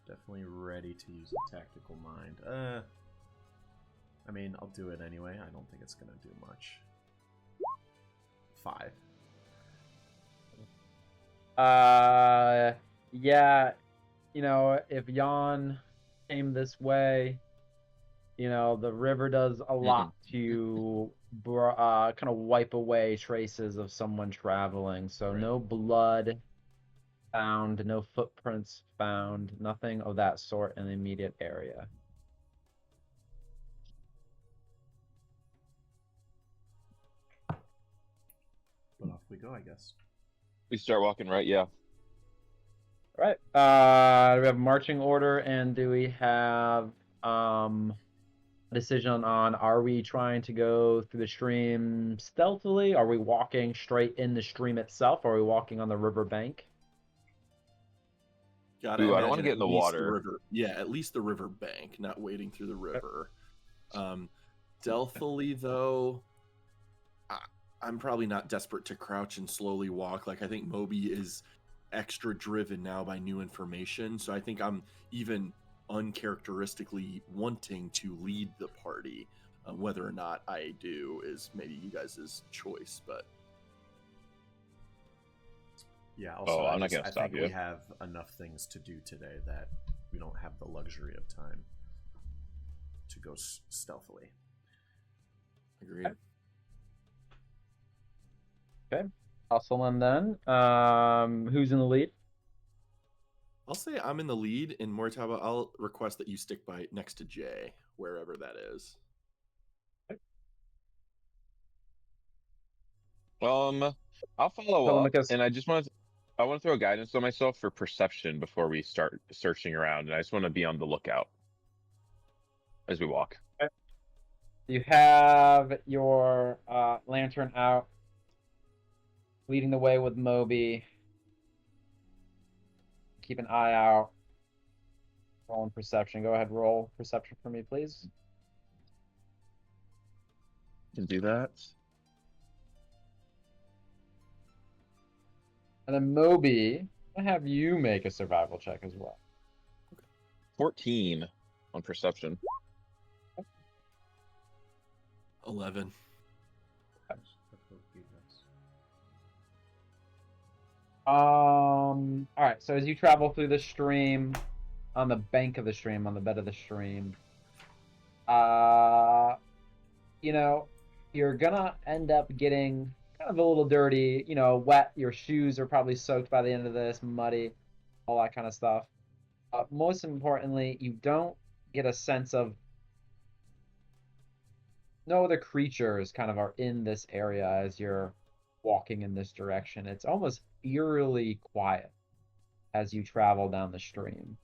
Definitely ready to use a tactical mind. I mean, I'll do it anyway. I don't think it's gonna do much. 5. Yeah, you know, if Jan came this way, you know, the river does a lot to kind of wipe away traces of someone traveling. So Right. no blood found, no footprints found, nothing of that sort in the immediate area. But off we go, I guess. We start walking right, yeah. All right. Do we have marching order, and do we have a decision on are we trying to go through the stream stealthily? Are we walking straight in the stream itself? Or are we walking on the river bank? Gotta Ooh, I don't wanna imagine get at in the least water. river. Yeah, at least the river bank, not wading through the river. Stealthily, though, I'm probably not desperate to crouch and slowly walk. Like, I think Moby is extra driven now by new information, so I think I'm even uncharacteristically wanting to lead the party. Whether or not I do is maybe you guys' choice, but Yeah, also, I'm not gonna I stop think you. we have enough things to do today that we don't have the luxury of time to go stealthily. agreed. Okay. Hustling then. Who's in the lead? I'll say I'm in the lead, and Mortaba, I'll request that you stick by next to Jay, wherever that is. I'll follow up, Telemachus. and I want to throw guidance on myself for perception before we start searching around, and I just want to be on the lookout as we walk. You have your lantern out, leading the way with Moby. Keep an eye out. Rolling perception. Go ahead, roll perception for me, please. Can do that. And then Moby, I have you make a survival check as well. 14 on perception. 11. All right. So as you travel through the stream, on the bank of the stream, on the bed of the stream, you know, you're gonna end up getting kind of a little dirty, you know, wet. Your shoes are probably soaked by the end of this, muddy, all that kind of stuff. Most importantly, you don't get a sense of no other creatures kind of are in this area as you're walking in this direction. It's almost eerily quiet as you travel down the stream.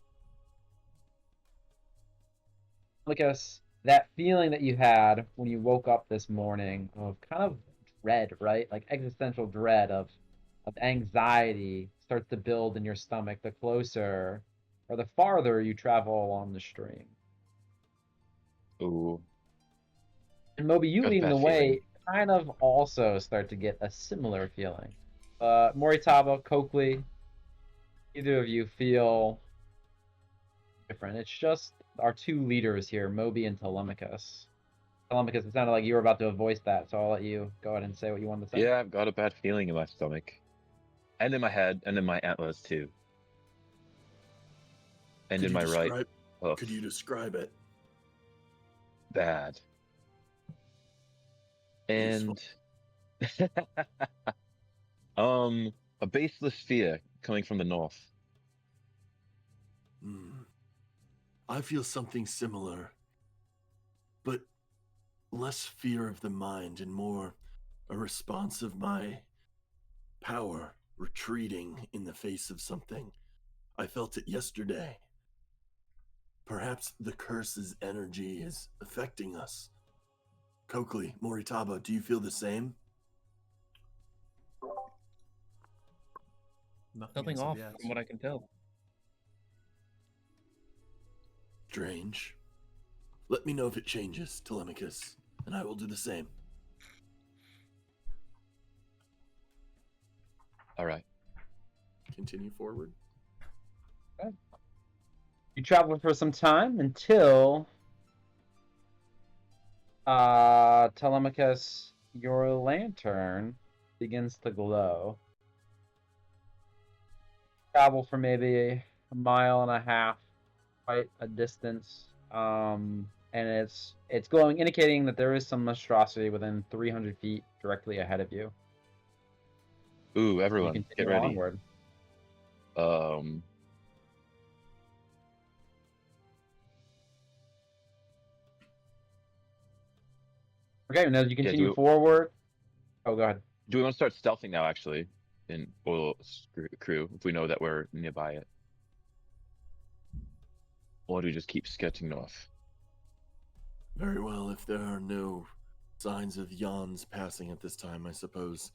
Lucas, that feeling that you had when you woke up this morning of kind of dread, right? Like existential dread of anxiety starts to build in your stomach the closer or the farther you travel along the stream. Ooh. And Moby, you Got a leading the bad way feeling. kind of also start to get a similar feeling. Moritaba, Coakley, either of you feel different. It's just our two leaders here, Moby and Telemachus. Telemachus, it sounded like you were about to voice that, so I'll let you go ahead and say what you wanted to say. Yeah, I've got a bad feeling in my stomach. And in my head, and in my antlers too. And Could in you my right. describe- Oh, Could you describe it? bad. Useful. And a baseless fear coming from the north. I feel something similar, but less fear of the mind and more a response of my power retreating in the face of something. I felt it yesterday. Perhaps the curse's energy is affecting us. Coakley, Moritaba, do you feel the same? Nothing off from what I can tell. Strange. Let me know if it changes, Telemachus, and I will do the same. All right. Continue forward. Okay. You travel for some time until Telemachus, your lantern begins to glow. Travel for maybe a mile and a half, quite a distance, and it's glowing, indicating that there is some monstrosity within 300 feet directly ahead of you. Ooh, You everyone, get continue ready. onward. Okay, and as you continue forward, oh, go ahead. Do we want to start stealthing now, actually, in Oil Crew, if we know that we're nearby it? Or do we just keep sketching north? Very well, if there are no signs of yawns passing at this time, I suppose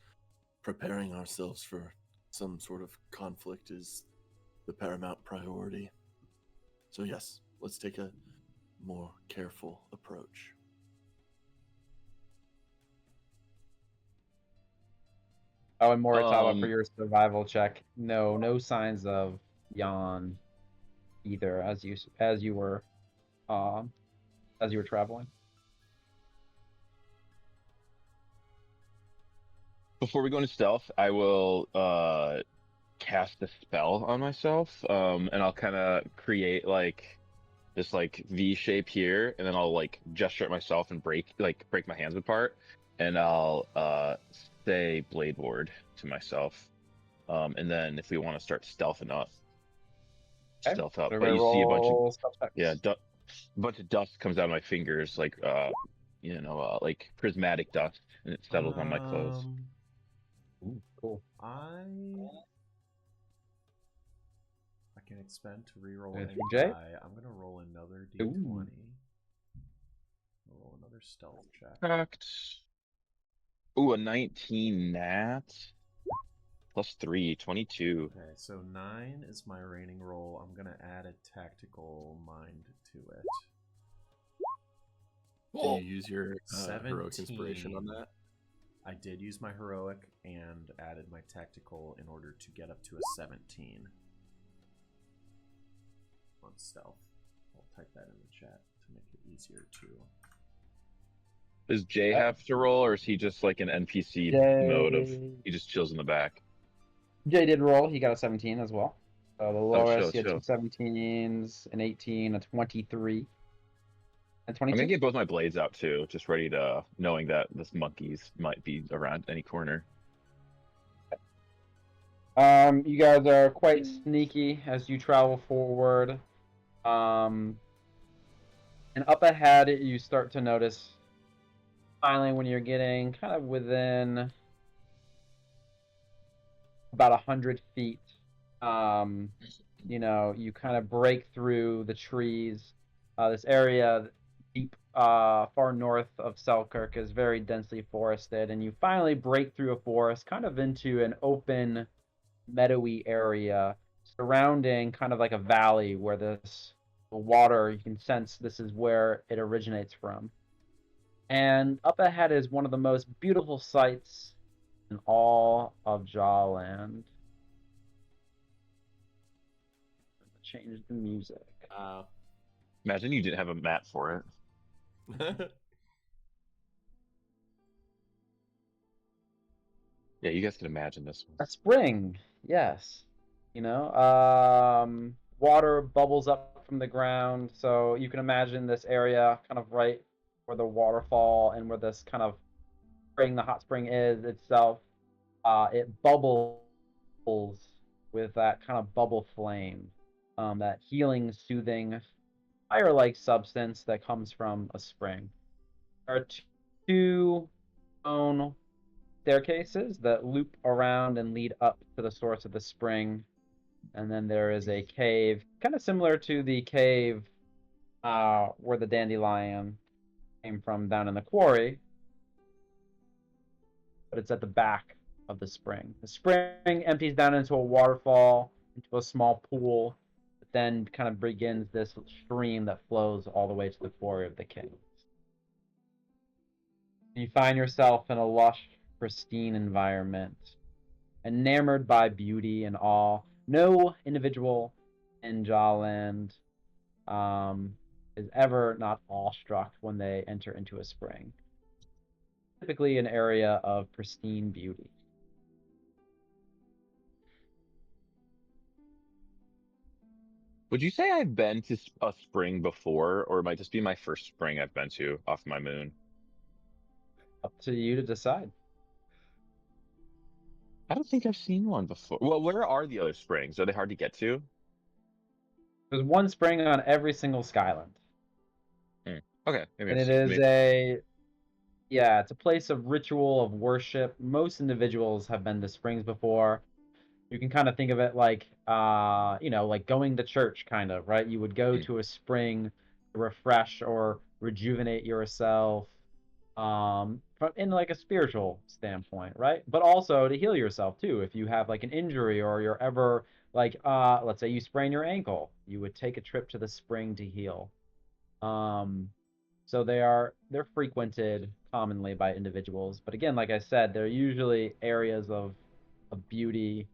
preparing ourselves for some sort of conflict is the paramount priority. So yes, let's take a more careful approach. Oh, and Moritaba, for your survival check, no signs of yawn either as you were traveling. Before we go into stealth, I will cast a spell on myself, and I'll kind of create like this like V shape here, and then I'll like gesture at myself and break my hands apart, and I'll say Blade Ward to myself, and then if we want to start stealthing up, Okay. stealth up. So But you see a bunch of stealth a bunch of dust comes out of my fingers, like like prismatic dust, and it settles on my clothes. Ooh, cool. I can expend to reroll And any Jay? die. I'm gonna roll another d20. Ooh. Roll another another stealth check. Correct. Ooh, a 19 nat. Plus 3, 22. Okay, so 9 is my reigning roll. I'm gonna add a tactical mind to it. Do you use your heroic 17. inspiration on that? I did use my heroic and added my tactical in order to get up to a 17 on stealth. I'll type that in the chat to make it easier to. Does Jay have to roll, or is he just like an NPC mode of he just chills in the back? Jay did roll. He got a 17 as well. So the lowest, he had chill. two 17s, an 18, a 23, and I'm 22. gonna get both my blades out too, just ready to knowing that this monkeys might be around any corner. You guys are quite sneaky as you travel forward. And up ahead, you start to notice, finally, when you're getting kind of within about 100 feet, you kind of break through the trees. This area deep far north of Selkirk is very densely forested, and you finally break through a forest kind of into an open meadowy area surrounding kind of like a valley where the water, you can sense this is where it originates from. And up ahead is one of the most beautiful sights in all of Jaland. Change the music. Imagine you didn't have a map for it. Yeah, you guys can imagine this one. A spring, yes. Water bubbles up from the ground, so you can imagine this area kind of right where the waterfall and where this kind of spring, the hot spring is itself. It bubbles with that kind of bubble flame, that healing, soothing, fire-like substance that comes from a spring. There are two stone staircases that loop around and lead up to the source of the spring. And then there is a cave, kind of similar to the cave where the dandelion came from down in the quarry, but it's at the back of the spring. The spring empties down into a waterfall, into a small pool, but then kind of begins this stream that flows all the way to the quarry of the king. You find yourself in a lush, pristine environment, enamored by beauty and awe. No individual in Jaland is ever not awestruck when they enter into a spring. Typically an area of pristine beauty. Would you say I've been to a spring before, or it might just be my first spring I've been to off my moon? Up to you to decide. I don't think I've seen one before. Well, where are the other springs? Are they hard to get to? There's one spring on every single Skyland. Okay, maybe And it's it is maybe... it's a place of ritual, of worship. Most individuals have been to springs before. You can kind of think of it like, like going to church, kind of, right? You would go to a spring to refresh or rejuvenate yourself, in like a spiritual standpoint, right? But also to heal yourself too. If you have like an injury or you're ever like, let's say you sprain your ankle, you would take a trip to the spring to heal. So they're frequented commonly by individuals, but again, like I said, they're usually areas of beauty,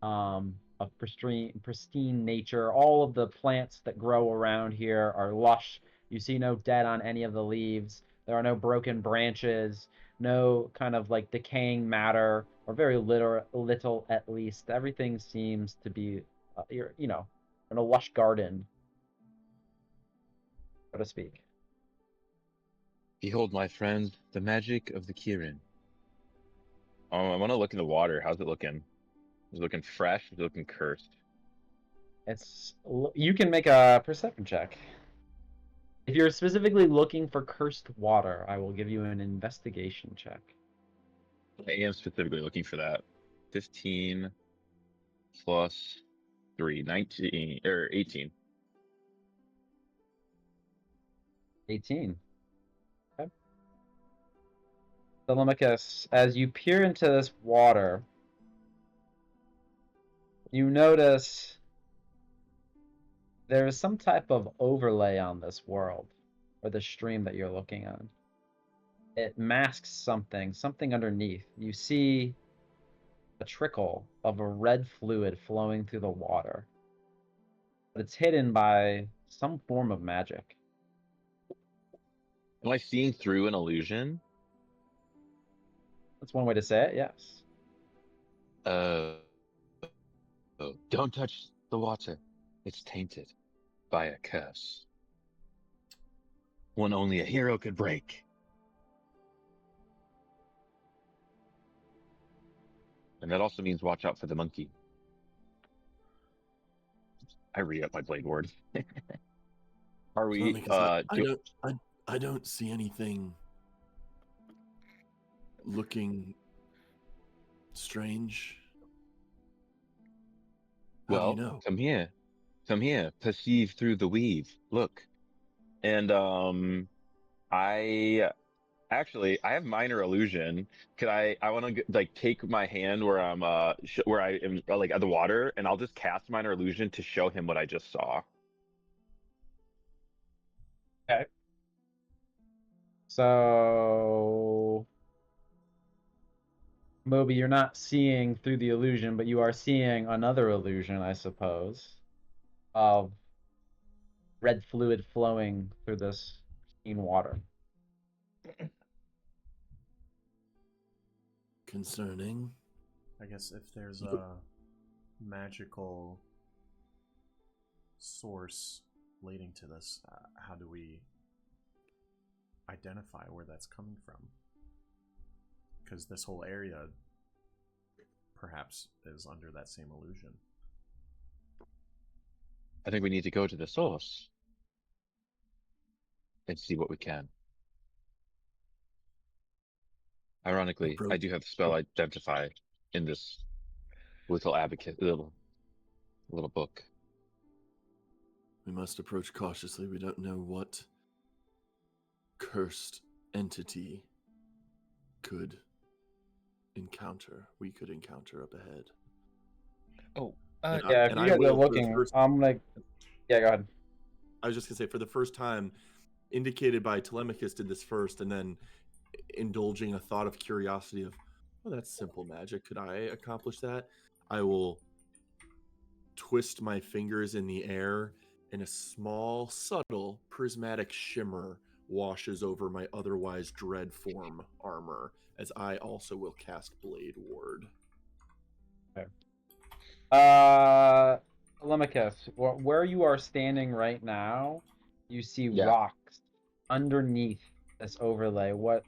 of pristine nature. All of the plants that grow around here are lush. You see no dead on any of the leaves. There are no broken branches, no kind of like decaying matter, or very little at least. Everything seems to be, in a lush garden, so to speak. Behold, my friend, the magic of the Kirin. I want to look in the water. How's it looking? Is it looking fresh? Is it looking cursed? You can make a perception check. If you're specifically looking for cursed water, I will give you an investigation check. I am specifically looking for that. 15 plus 3, 19, or 18. 18. Okay. Telemachus, as you peer into this water, you notice there is some type of overlay on this world, or the stream that you're looking on. It masks something underneath. You see a trickle of a red fluid flowing through the water, but it's hidden by some form of magic. Am I seeing through an illusion? That's one way to say it, yes. Oh, don't touch the water. It's tainted by a curse. One only a hero could break. And that also means watch out for the monkey. I re-up my blade ward. Are we? Because I don't see anything looking strange. How do Well, you know? come here. Come here. Perceive through the weave. Look. And I have minor illusion. Could I want to like take my hand where I'm where I am like at the water, and I'll just cast minor illusion to show him what I just saw. Okay. So, Moby, you're not seeing through the illusion, but you are seeing another illusion, I suppose, of red fluid flowing through this clean water. Concerning. I guess if there's a magical source leading to this, how do we identify where that's coming from? Because this whole area perhaps is under that same illusion. I think we need to go to the source and see what we can. Ironically, I do have the spell Identify in this little little book. We must approach cautiously. We don't know what cursed entity we could encounter up ahead. Oh, Yeah, if you guys are looking, I'm like, yeah, go ahead. I was just gonna say, for the first time, indicated by Telemachus did this first, and then indulging a thought of curiosity of, oh, that's simple magic. Could I accomplish that? I will twist my fingers in the air, and a small, subtle, prismatic shimmer washes over my otherwise dread form armor, as I also will cast Blade Ward. Okay. Telemachus, where you are standing right now, you see rocks underneath this overlay. What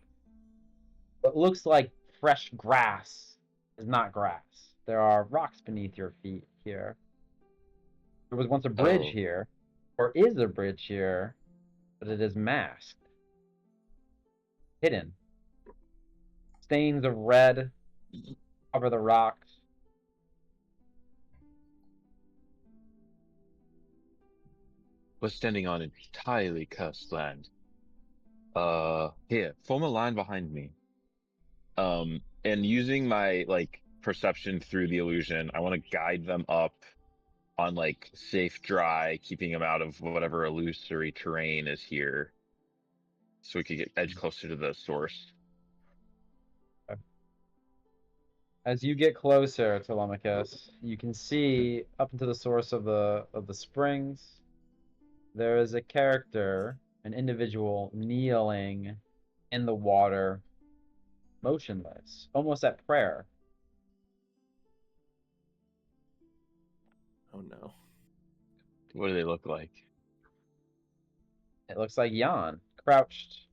looks like fresh grass is not grass. There are rocks beneath your feet here. There was once a bridge here, or is a bridge here, but it is masked, hidden. Stains of red cover the rocks. We're standing on entirely cursed land. Here, form a line behind me. And using my perception through the illusion, I want to guide them up on safe, dry, keeping them out of whatever illusory terrain is here, so we could get edge closer to the source. As you get closer to Telemachus, you can see up into the source of the springs. There is a character, an individual, kneeling in the water, motionless, almost at prayer. Oh no. What do they look like? It looks like Jan, crouched.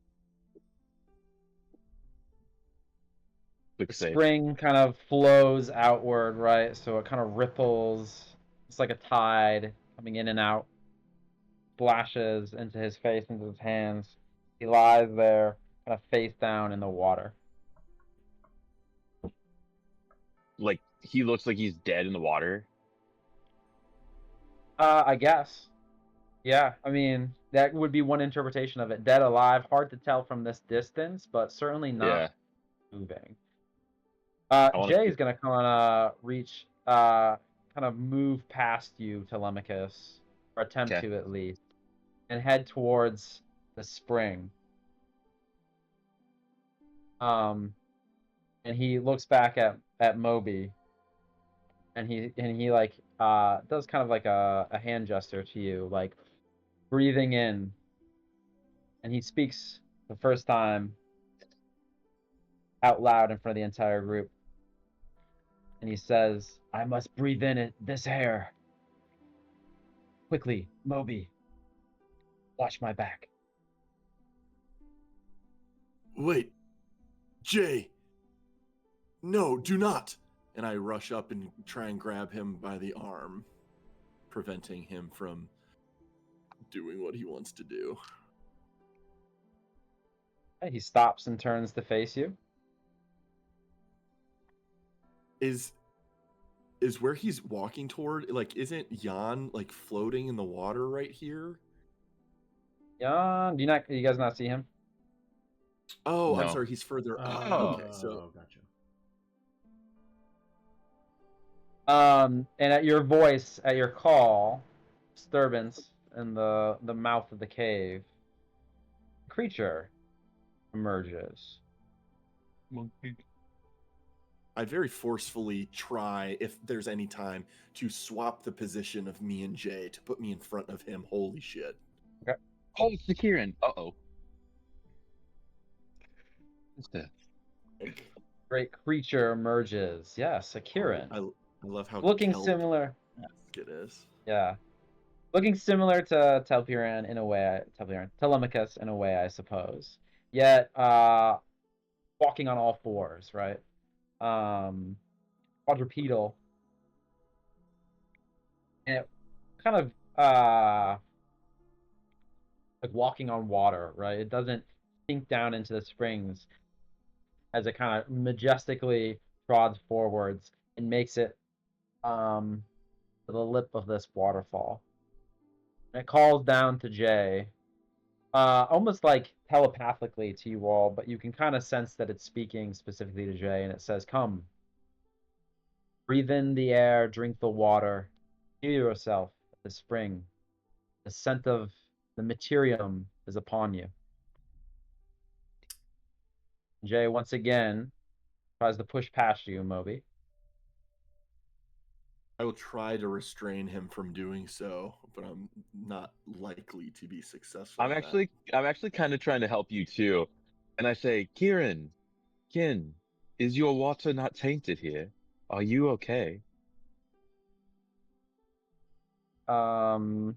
The spring kind of flows outward, right? So it kind of ripples. It's like a tide coming in and out. Splashes into his face, into his hands. He lies there, kind of face down in the water. Like, he looks like he's dead in the water? I guess. Yeah, I mean, that would be one interpretation of it. Dead, alive, hard to tell from this distance, but certainly not moving. I want to Jay see is it. gonna kind of reach, kind of move past you, Telemachus, or attempt Okay. to at least, and head towards the spring. Um, and he looks back at Moby, and he like does kind of like a hand gesture to you, like breathing in, and he speaks the first time out loud in front of the entire group, and he says, "I must breathe in this air. Quickly, Moby, watch my back." Wait, Jay! No, do not! And I rush up and try and grab him by the arm, preventing him from doing what he wants to do. He stops and turns to face you. Is where he's walking toward, like, isn't Jan like floating in the water right here? Jan, do you guys not see him? Oh, I'm No. sorry, he's further up. Oh. Okay, so Gotcha. And at your voice, at your call, disturbance in the mouth of the cave, a creature emerges. Monkey. I very forcefully try, if there's any time, to swap the position of me and Jay to put me in front of him. Holy shit. Oh, it's the Kieran. Uh-oh. What's that? Like, Great creature emerges. Yes, a Kirin. I love how Looking kelp similar. it is. Yeah. Looking similar to Telpiran in a way, Telemachus in a way, I suppose. Yet, walking on all fours, right? Quadrupedal. And it kind of, like walking on water, right? It doesn't sink down into the springs as it kind of majestically trods forwards and makes it, to the lip of this waterfall. And it calls down to Jay, almost like telepathically to you all, but you can kind of sense that it's speaking specifically to Jay, and it says, "Come, breathe in the air, drink the water, heal yourself at the spring. The scent of the materium is upon you." Jay once again tries to push past you, Moby. I will try to restrain him from doing so, but I'm not likely to be successful. I'm at actually kind of trying to help you too. And I say, Kieran, Kin, is your water not tainted here? Are you okay? Um,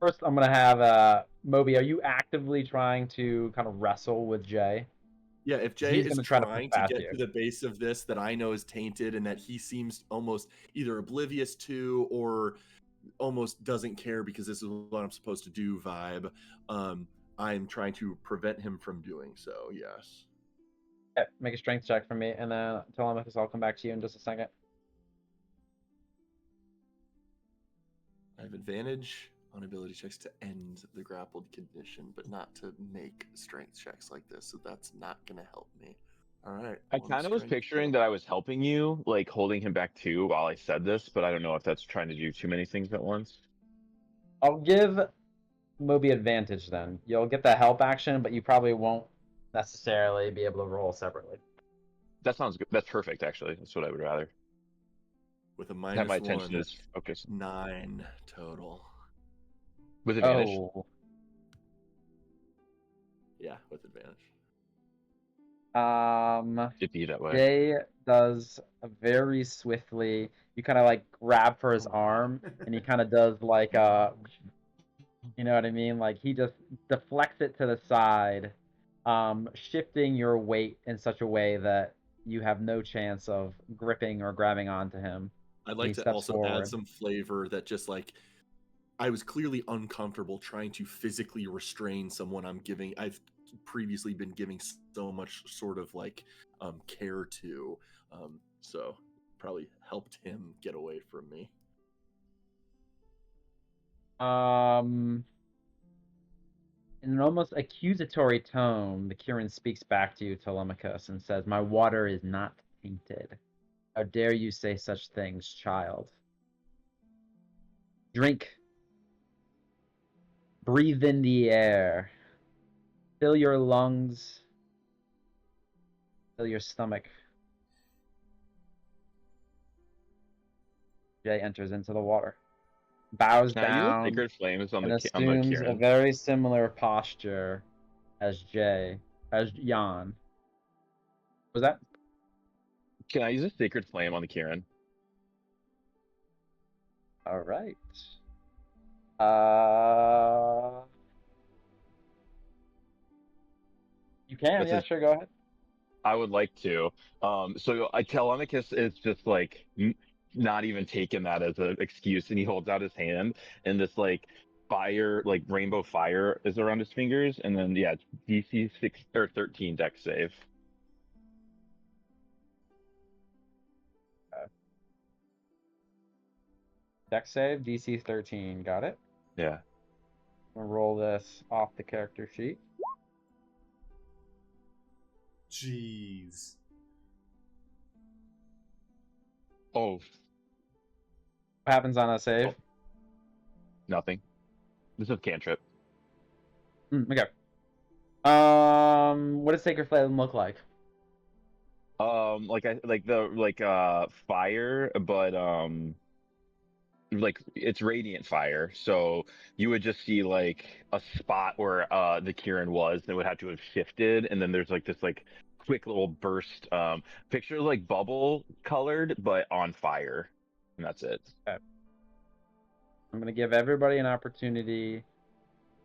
First, I'm gonna have Moby. Are you actively trying to kind of wrestle with Jay? Yeah, if 'Cause Jay he's is gonna try to push trying to past get you. to the base of this that I know is tainted and that he seems almost either oblivious to or almost doesn't care because this is what I'm supposed to do vibe, I'm trying to prevent him from doing so, yes. Okay, make a strength check for me, and then Telemachus, I'll come back to you in just a second. I have advantage on ability checks to end the grappled condition, but not to make strength checks like this, so that's not going to help me. All right. I one kind of was strength picturing check. that I was helping you, like holding him back too while I said this, but I don't know if that's trying to do too many things at once. I'll give Moby advantage then. You'll get the help action, but you probably won't necessarily be able to roll separately. That sounds good. That's perfect, actually. That's what I would rather. With a Have minus my attention 1, is focused 9 total. with advantage. Oh, Yeah, with advantage. It'd be that way. Jay does very swiftly. You kind of like grab for his Oh my arm, God. and he kind of does like you know what I mean? Like he just deflects it to the side, shifting your weight in such a way that you have no chance of gripping or grabbing onto him. I'd He like to steps also add forward. some flavor that just like I was clearly uncomfortable trying to physically restrain someone I've previously been giving so much sort of like care to. So probably helped him get away from me. In an almost accusatory tone, the Kirin speaks back to you, Telemachus, and says, "My water is not tainted. How dare you say such things, child? Drink. Breathe in the air. Fill your lungs. Fill your stomach." Jay enters into the water, bows Can I use the down, sacred flames on and the assumes a Kieran? very similar posture as Jan. Was that? Can I use a sacred flame on the Kieran? All right. Uh, you can, That's yeah, his. sure, go ahead. I would like to. So Telemachus is just like not even taking that as an excuse, and he holds out his hand, and this like fire, like rainbow fire, is around his fingers, and then yeah, it's DC 6 or 13 deck save. Dex save, DC 13. Got it. Yeah. I'm gonna roll this off the character sheet. Jeez. Oh, What happens on a save? nothing. This is cantrip. Okay. What does Sacred Flame look like? Like fire, but like it's radiant fire, so you would just see like a spot where the Kieran was, and it would have to have shifted, and then there's like this like quick little burst, picture like bubble colored but on fire, and that's it. Okay. I'm gonna give everybody an opportunity.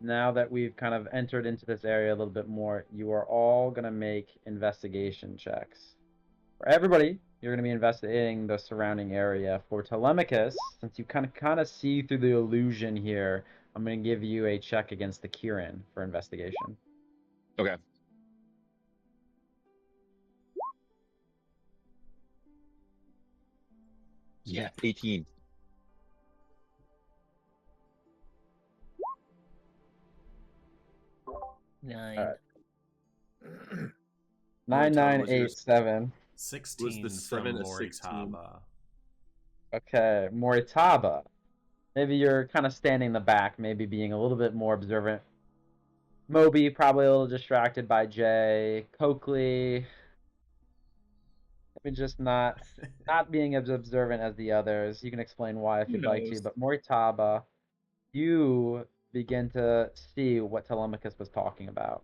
Now that we've kind of entered into this area a little bit more, you are all gonna make investigation checks. For everybody, you're going to be investigating the surrounding area. For Telemachus, since you kind of see through the illusion here, I'm going to give you a check against the Kirin for investigation. Okay. Yeah, 18. Nine. All right. Moritama, was yours- 9987. 16 Was the from 7 a 16? Moritaba. Okay, Moritaba. Maybe you're kind of standing in the back, maybe being a little bit more observant. Moby probably a little distracted by Jay. Coakley, maybe just not being as observant as the others. You can explain why if Who you'd like to. knows? But Moritaba, you begin to see what Telemachus was talking about.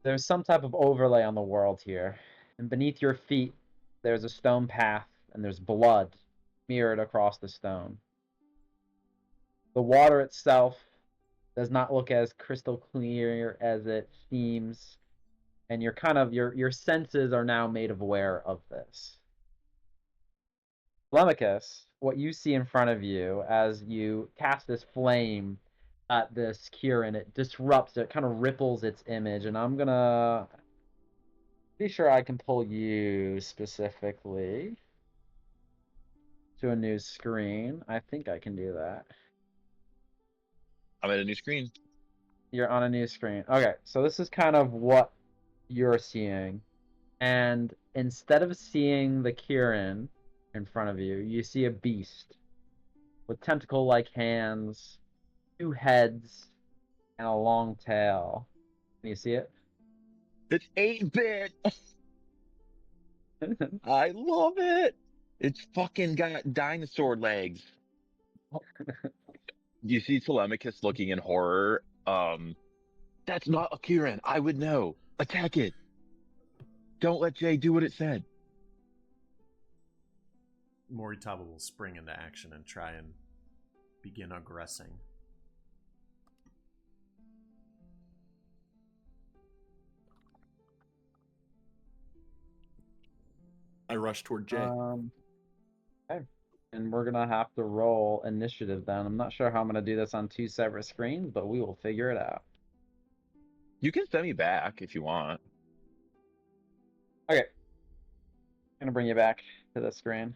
There's some type of overlay on the world here, and beneath your feet, there's a stone path, and there's blood mirrored across the stone. The water itself does not look as crystal clear as it seems, and your senses are now made aware of this. Telemachus, what you see in front of you as you cast this flame at this Kieran, it disrupts, it kind of ripples its image, and I'm gonna be sure I can pull you specifically to a new screen. I think I can do that. I'm at a new screen. You're on a new screen. Okay, so this is kind of what you're seeing. And instead of seeing the Kieran in front of you, you see a beast with tentacle-like hands, two heads, and a long tail. Can you see it? It's 8-bit. I love it. It's fucking got dinosaur legs. You see Telemachus looking in horror. That's not a Kieran. I would know. Attack it. Don't let Jay do what it said. Moritaba will spring into action and try and begin aggressing. I rush toward Jay. Okay. And we're gonna have to roll initiative then. I'm not sure how I'm gonna do this on two separate screens, but we will figure it out. You can send me back if you want. Okay. I'm gonna bring you back to the screen.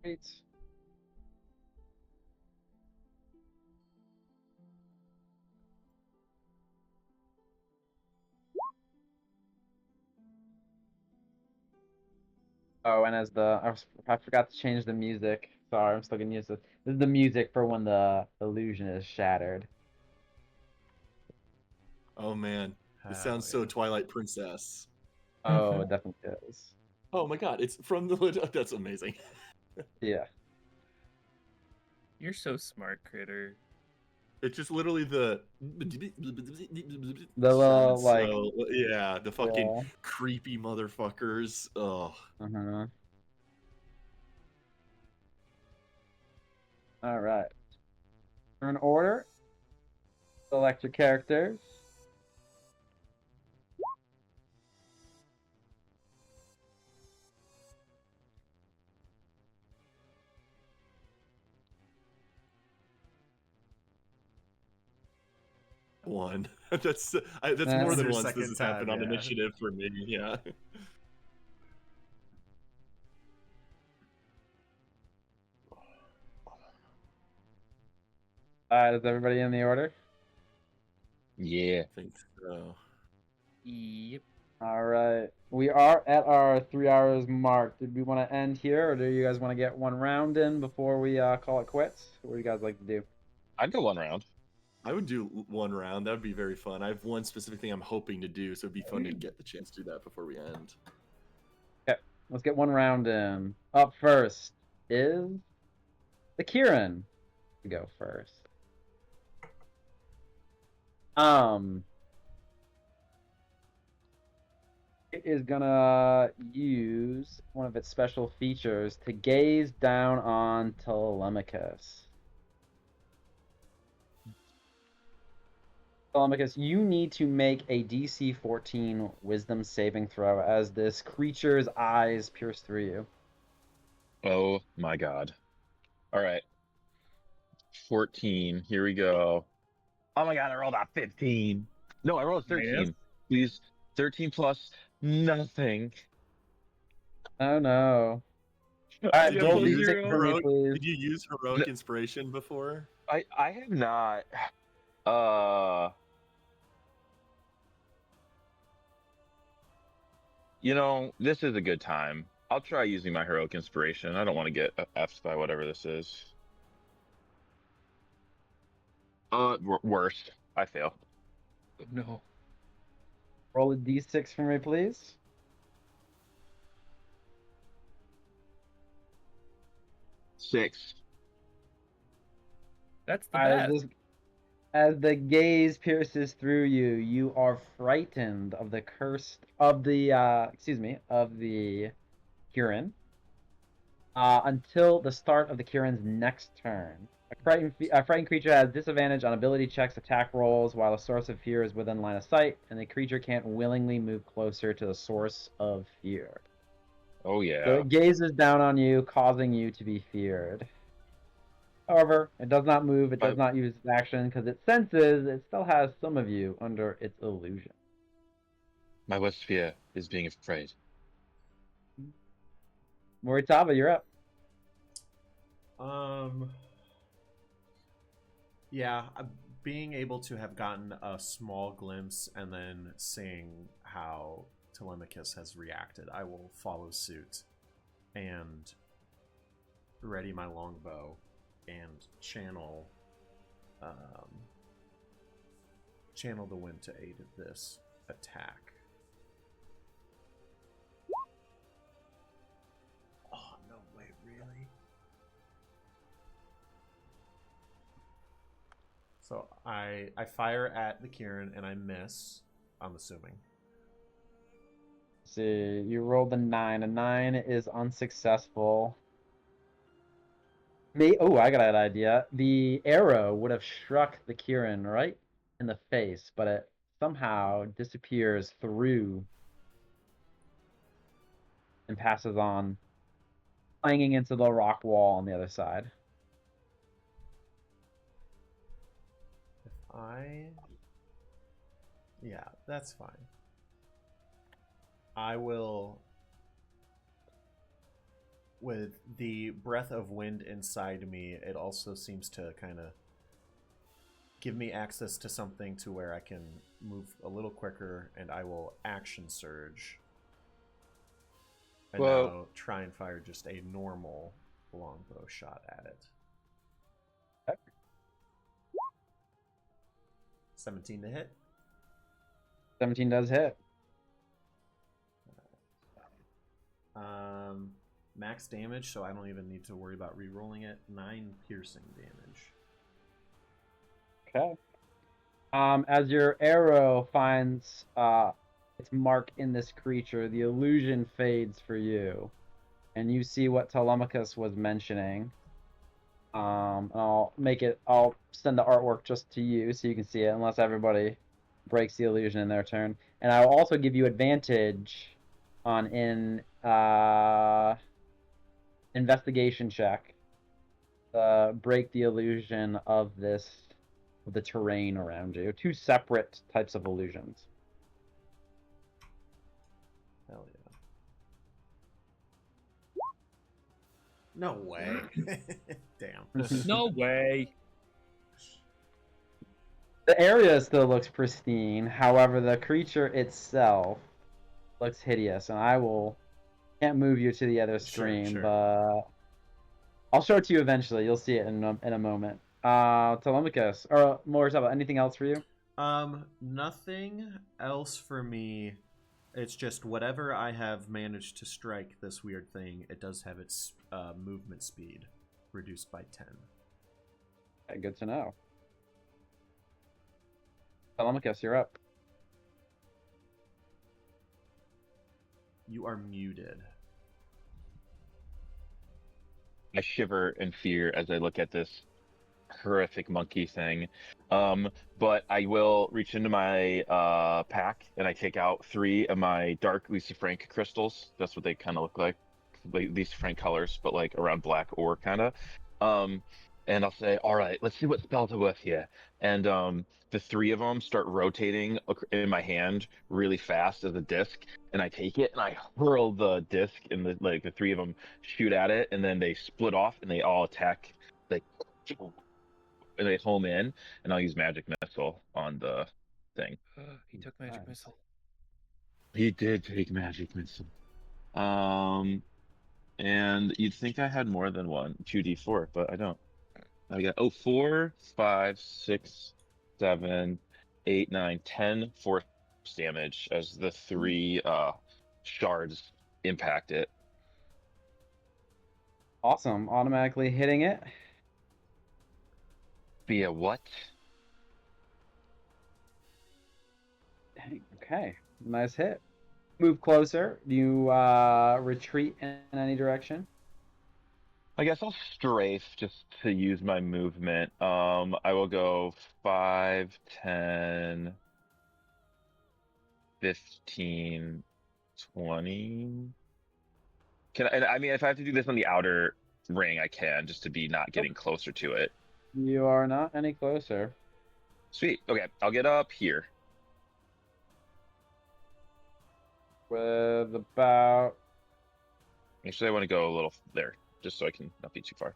Great. Oh, and as I forgot to change the music. Sorry, I'm still gonna use this. This is the music for when the illusion is shattered. Oh man, this Hell sounds so yeah. Twilight Princess. Oh, it definitely is. Oh my god, it's from the. That's amazing. Yeah. You're so smart, Critter. It's just literally the. The little like So yeah, the fucking yeah. creepy motherfuckers. Oh, Uh-huh. All right. Turn order. Select your characters. one. That's that's That's more It's than your once this second has time, happened on yeah. initiative for me. Yeah. Is everybody in the order? Yeah. I think so. Yep. All right. We are at our 3 hours mark. Did we want to end here, or do you guys want to get one round in before we call it quits? What do you guys like to do? I'd go one round. I would do one round. That would be very fun. I have one specific thing I'm hoping to do, so it'd be fun to get the chance to do that before we end. Okay, let's get one round in. Up first is the Kieran to go first. It is gonna use one of its special features to gaze down on Telemachus. Telemachus, you need to make a DC 14 Wisdom saving throw as this creature's eyes pierce through you. Oh my god. All right. 14. Here we go. Oh my god, I rolled a 15. No, I rolled a 13. Please. 13 plus nothing. Oh no. All right, Did roll you d6 use for me, please. Did you use heroic inspiration before? I have not. Uh this is a good time. I'll try using my heroic inspiration. I don't want to get F'd by whatever this is. Worst. I fail. No. Roll a d6 for me, please. 6. That's the As best. as the gaze pierces through you, you are frightened of the curse of the Kirin. Until the start of the Kirin's next turn. A frightened creature has disadvantage on ability checks, attack rolls, while a source of fear is within line of sight, and the creature can't willingly move closer to the source of fear. Oh So yeah. it gazes down on you, causing you to be feared. However, it does not move, it does not use its action, because it senses it still has some of you under its illusion. My worst fear is being afraid. Moritaba, you're up. Yeah, being able to have gotten a small glimpse and then seeing how Telemachus has reacted, I will follow suit and ready my longbow and channel the wind to aid this attack. Oh no way, really? So I fire at the Kieran and I miss, I'm assuming. Let's see, you rolled a 9. A 9 is unsuccessful. I got an idea. The arrow would have struck the Kieran right in the face, but it somehow disappears through and passes on, clanging into the rock wall on the other side. Yeah, that's fine. I will with the breath of wind inside me, it also seems to kind of give me access to something to where I can move a little quicker, and I will action surge. And now try and fire just a normal longbow shot at it. 17 to hit. 17 does hit. Max damage, so I don't even need to worry about re-rolling it. 9 piercing damage. Okay. As your arrow finds its mark in this creature, the illusion fades for you, and you see what Telemachus was mentioning. I'll send the artwork just to you so you can see it, unless everybody breaks the illusion in their turn. And I will also give you advantage on investigation check. Break the illusion of the terrain around you. 2 separate types of illusions. Hell yeah. No way. Damn. No way. The area still looks pristine. However, the creature itself looks hideous, and can't move you to the other screen, Sure. but I'll show it to you eventually. You'll see it in a moment. Telemachus, or Morisaba, anything else for you? Nothing else for me. It's just whatever I have managed to strike this weird thing, it does have its movement speed reduced by 10. Okay, good to know. Telemachus, you're up. You are muted. I shiver in fear as I look at this horrific monkey thing. But I will reach into my pack and I take out 3 of my dark Lisa Frank crystals. That's what they kind of look like Lisa Frank colors, but like around black ore kind of. And I'll say, all right, let's see what spells are worth here. And the 3 of them start rotating in my hand really fast as a disc, and I take it and I hurl the disc, and the 3 of them shoot at it, and then they split off and they all attack, like, and they home in, and I'll use magic missile on the thing. He took magic Nice. missile. He did take magic missile. And you'd think I had more than 2d4, but I don't. I got 4, 5, 6, 7, 8, 9, 10 force damage as the 3 shards impact it. Awesome. Automatically hitting it. Via what? Okay. Nice hit. Move closer. Do you retreat in any direction? I guess I'll strafe just to use my movement. I will go 5, 10, 15, 20. I mean, if I have to do this on the outer ring, I can, just to be not getting closer to it. You are not any closer. Sweet. Okay, I'll get up here. With about... Actually, I want to go a little there, just so I can not be too far.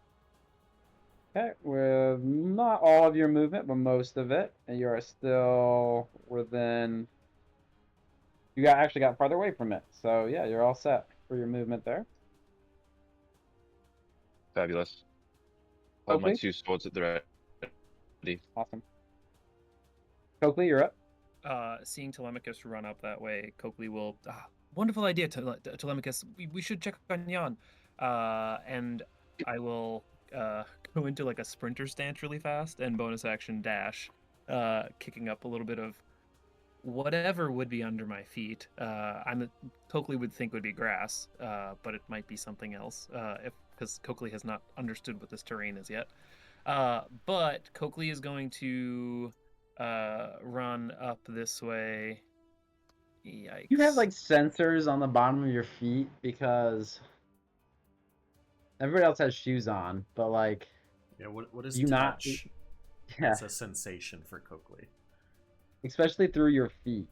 Okay, with not all of your movement, but most of it, and you are still within... You actually got farther away from it, so yeah, you're all set for your movement there. Fabulous. Hold my Okay. 2 swords at the ready. Awesome. Coakley, you're up. Seeing Telemachus run up that way, Coakley will. Wonderful idea, Telemachus. We should check on Jan. And I will go into like a sprinter stance really fast and bonus action dash, kicking up a little bit of whatever would be under my feet. Coakley would think would be grass, but it might be something else. Because Coakley has not understood what this terrain is yet. But Coakley is going to run up this way. Yikes. You have like sensors on the bottom of your feet because everybody else has shoes on, but like Yeah, what is you not- touch? yeah, It's a sensation for Coakley. especially through your feet.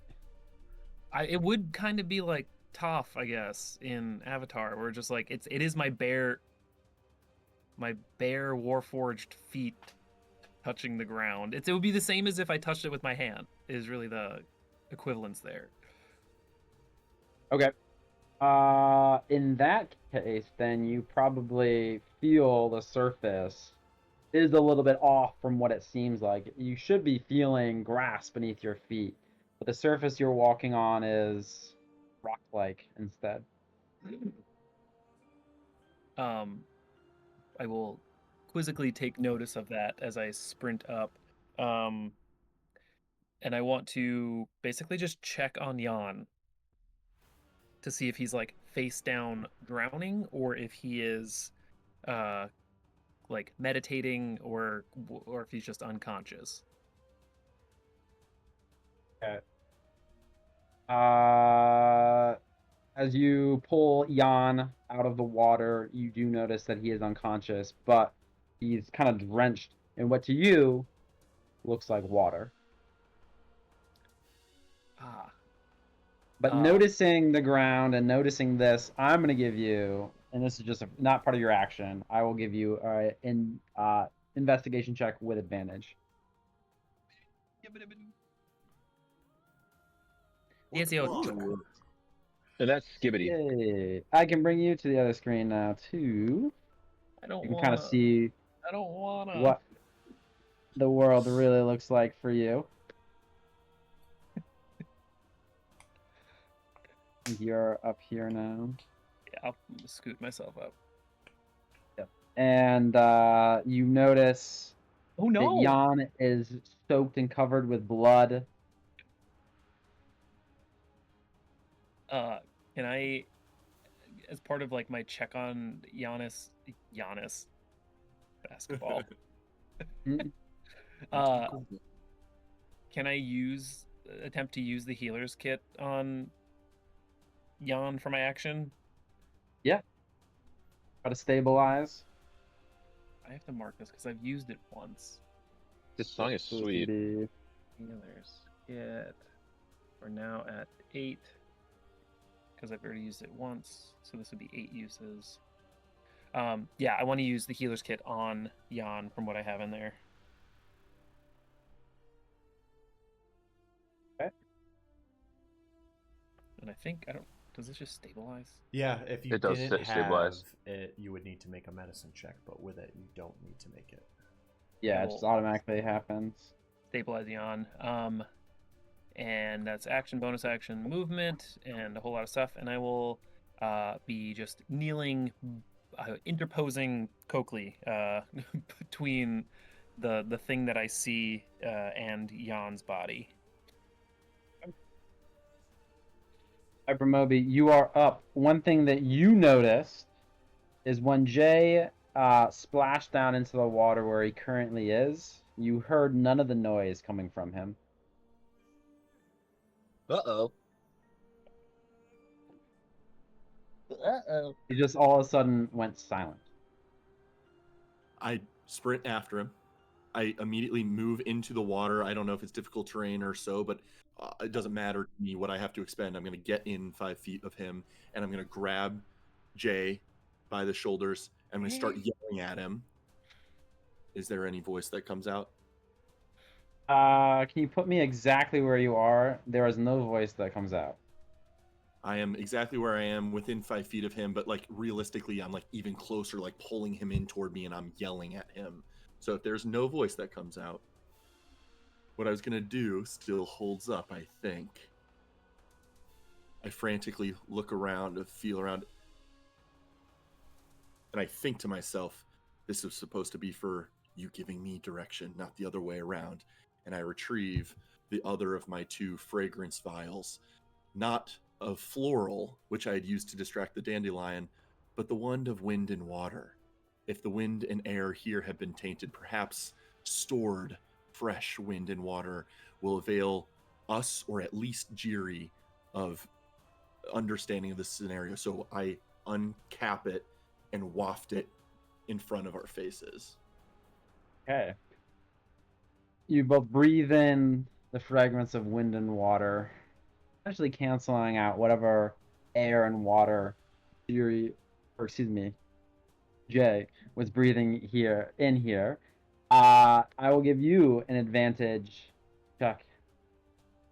It would kind of be like Toph, I guess, in Avatar, where just like it is my bare warforged feet touching the ground. It would be the same as if I touched it with my hand. Is really the equivalence there. Okay. In that case, then you probably feel the surface is a little bit off from what it seems like. You should be feeling grass beneath your feet, but the surface you're walking on is rock-like instead. I will quizzically take notice of that as I sprint up. And I want to basically just check on Jan to see if he's like face down drowning or if he is like meditating or if he's just unconscious. Okay. As you pull Jan out of the water, you do notice that he is unconscious, but he's kind of drenched in what to you looks like water. Ah. But noticing the ground and noticing this, I'm going to give you, and this is just not part of your action, I will give you an investigation check with advantage. Yes, Ooh. And that's Skibbity. Yay. I can bring you to the other screen now, too. I don't You can want kind of see I don't want to. what the world really looks like for you. You're up here now. Yeah, I'll scoot myself up. Yep. And you notice Oh no! that Jan is soaked and covered with blood. Can I, as part of like my check on Giannis basketball, can I attempt to use the healer's kit on Jan for my action? Yeah. Try to stabilize. I have to mark this because I've used it once. This song is sweet. Healer's kit. We're now at 8 because I've already used it once, so this would be 8 uses. Yeah, I want to use the healer's kit on Jan from what I have in there. Okay. And I think does this just stabilize? Yeah, if you It does didn't have stabilize. it, you would need to make a medicine check, but with it, you don't need to make it. Yeah, it just automatically happens. Stabilize Jan. And that's action, bonus action, movement, and a whole lot of stuff. And I will be just kneeling, interposing Coakley between the thing that I see and Jan's body. Hypermoby, you are up. One thing that you noticed is when Jay splashed down into the water where he currently is, you heard none of the noise coming from him. Uh-oh. He just all of a sudden went silent. I sprint after him. I immediately move into the water. I don't know if it's difficult terrain or so, but it doesn't matter to me what I have to expend. I'm going to get in 5 feet of him, and I'm going to grab Jay by the shoulders. And I'm going to start yelling at him. Is there any voice that comes out? Can you put me exactly where you are? There is no voice that comes out. I am exactly where I am, within 5 feet of him, but like realistically, I'm like even closer, like pulling him in toward me, and I'm yelling at him. So if there's no voice that comes out, what I was going to do still holds up, I think. I frantically look around, feel around, and I think to myself, this is supposed to be for you giving me direction, not the other way around. And I retrieve the other of my 2 fragrance vials, not of floral, which I had used to distract the dandelion, but the wand of wind and water. If the wind and air here have been tainted, perhaps stored fresh wind and water will avail us, or at least Jiri, of understanding of this scenario. So I uncap it and waft it in front of our faces. Okay. You both breathe in the fragrance of wind and water, essentially canceling out whatever air and water Yuri, or excuse me, Jay was breathing in here, I will give you an advantage check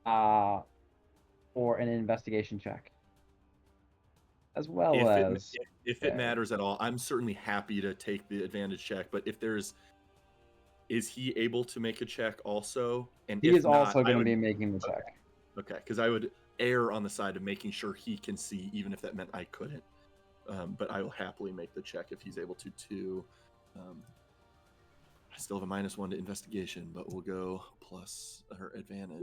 uh, or an investigation check, as well If it as if it Jay. matters at all, I'm certainly happy to take the advantage check. But if there's, is he able to make a check also? And He if is not, also I going to would be making the check. okay, because I would err on the side of making sure he can see, even if that meant I couldn't. But I will happily make the check if he's able to too. I still have a -1 to investigation, but we'll go plus her advantage.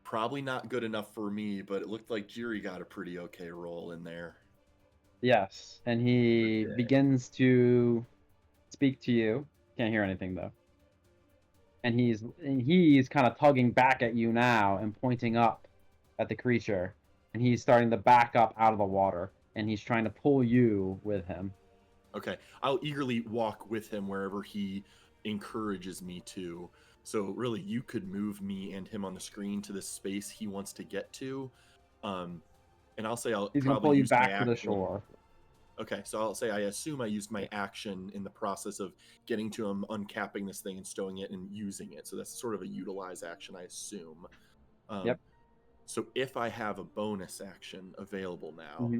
Probably not good enough for me, but it looked like Jiri got a pretty okay roll in there. Yes, and he Okay. begins to speak to you. Can't hear anything though. And he's kind of tugging back at you now and pointing up at the creature. And he's starting to back up out of the water. And he's trying to pull you with him. Okay, I'll eagerly walk with him wherever he encourages me to. So really, you could move me and him on the screen to the space he wants to get to. And I'll say I'll He's gonna probably pull you use my back to the action. shore. Okay, so I'll say I assume I used my action in the process of getting to him, uncapping this thing and stowing it and using it. So that's sort of a utilize action, I assume. Yep. So if I have a bonus action available now,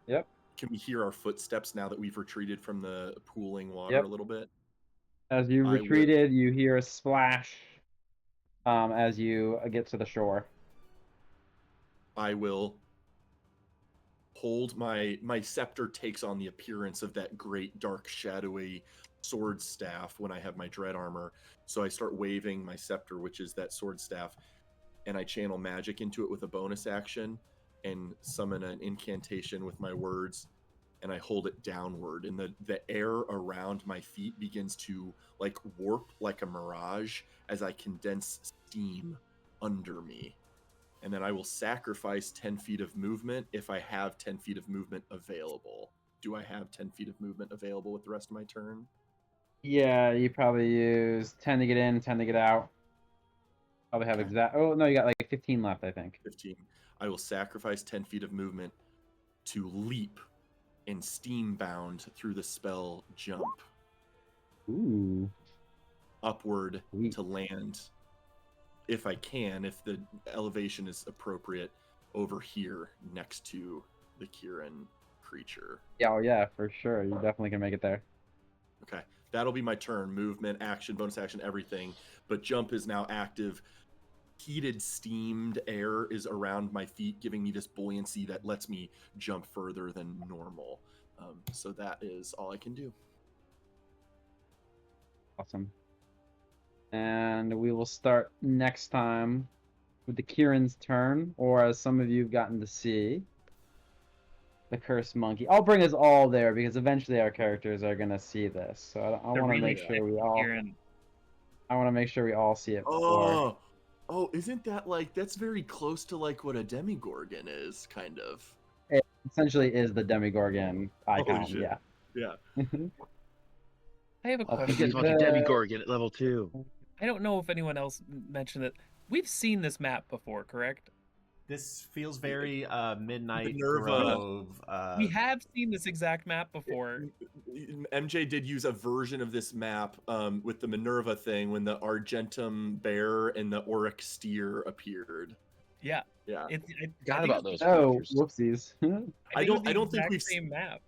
Yep. can we hear our footsteps now that we've retreated from the pooling water Yep. a little bit? As you I retreated, you hear a splash as you get to the shore. I will hold my scepter takes on the appearance of that great dark shadowy sword staff when I have my dread armor. So I start waving my scepter, which is that sword staff, and I channel magic into it with a bonus action and summon an incantation with my words, and I hold it downward, and the air around my feet begins to like warp like a mirage as I condense steam under me. And then I will sacrifice 10 feet of movement if I have 10 feet of movement available. Do I have 10 feet of movement available with the rest of my turn? Yeah, you probably use 10 to get in, 10 to get out. Probably have Okay. exact. Oh no, you got like 15 left, I think. 15. I will sacrifice 10 feet of movement to leap and steam bound through the spell jump Ooh. upward Sweet. to land, if I can, if the elevation is appropriate, over here next to the Kieran creature. Yeah, oh yeah, for sure. You definitely can make it there. Okay, that'll be my turn. Movement, action, bonus action, everything. But jump is now active. Heated, steamed air is around my feet, giving me this buoyancy that lets me jump further than normal. So that is all I can do. Awesome. And we will start next time with the Kieran's turn, or as some of you have gotten to see, the cursed monkey. I'll bring us all there because eventually our characters are gonna see this. So I want to really make sure we all. Kieran. I want to make sure we all see it before. Oh, isn't that like, that's very close to like what a demigorgon is, kind of. It essentially is the Demigorgon icon. shit. Yeah. Yeah. I have a I'll question. give He's fucking the- Demigorgon at level 2. I don't know if anyone else mentioned it. We've seen this map before, correct? This feels very Midnight Minerva. Grove. We have seen this exact map before. MJ did use a version of this map with the Minerva thing when the Argentum bear and the Auric steer appeared. Yeah. Yeah. Forgot about those Oh, creatures. whoopsies. I don't think we've same map.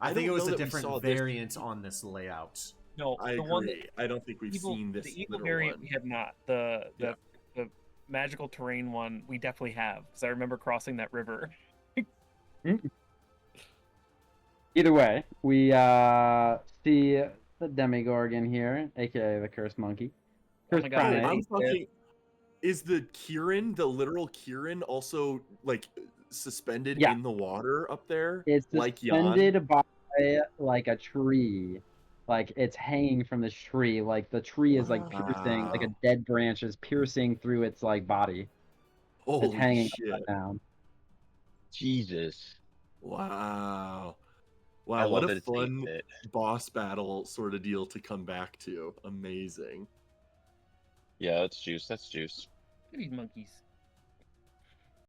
I think it don't was know a that we different saw this. variant on this layout. No, I the one agree. I don't think we've seen this the evil literal variant one. we have not. The Yeah. magical terrain one we definitely have because I remember crossing that river. Either way, we see the Demigorgon here, aka the cursed monkey. Oh Cursed my God, primate. I'm fucking. Is the Kieran, the literal Kieran, also like suspended Yeah. in the water up there? It's like suspended by like a tree. Like it's hanging from this tree. Like the tree is like piercing, like a Wow. dead branch is piercing through its like body. Holy It's hanging shit! upside down. Jesus. Wow. I Wow, what love that a it's 8 fun bit. boss battle sort of deal to come back to. Amazing. Yeah, that's juice. That's juice. at these monkeys.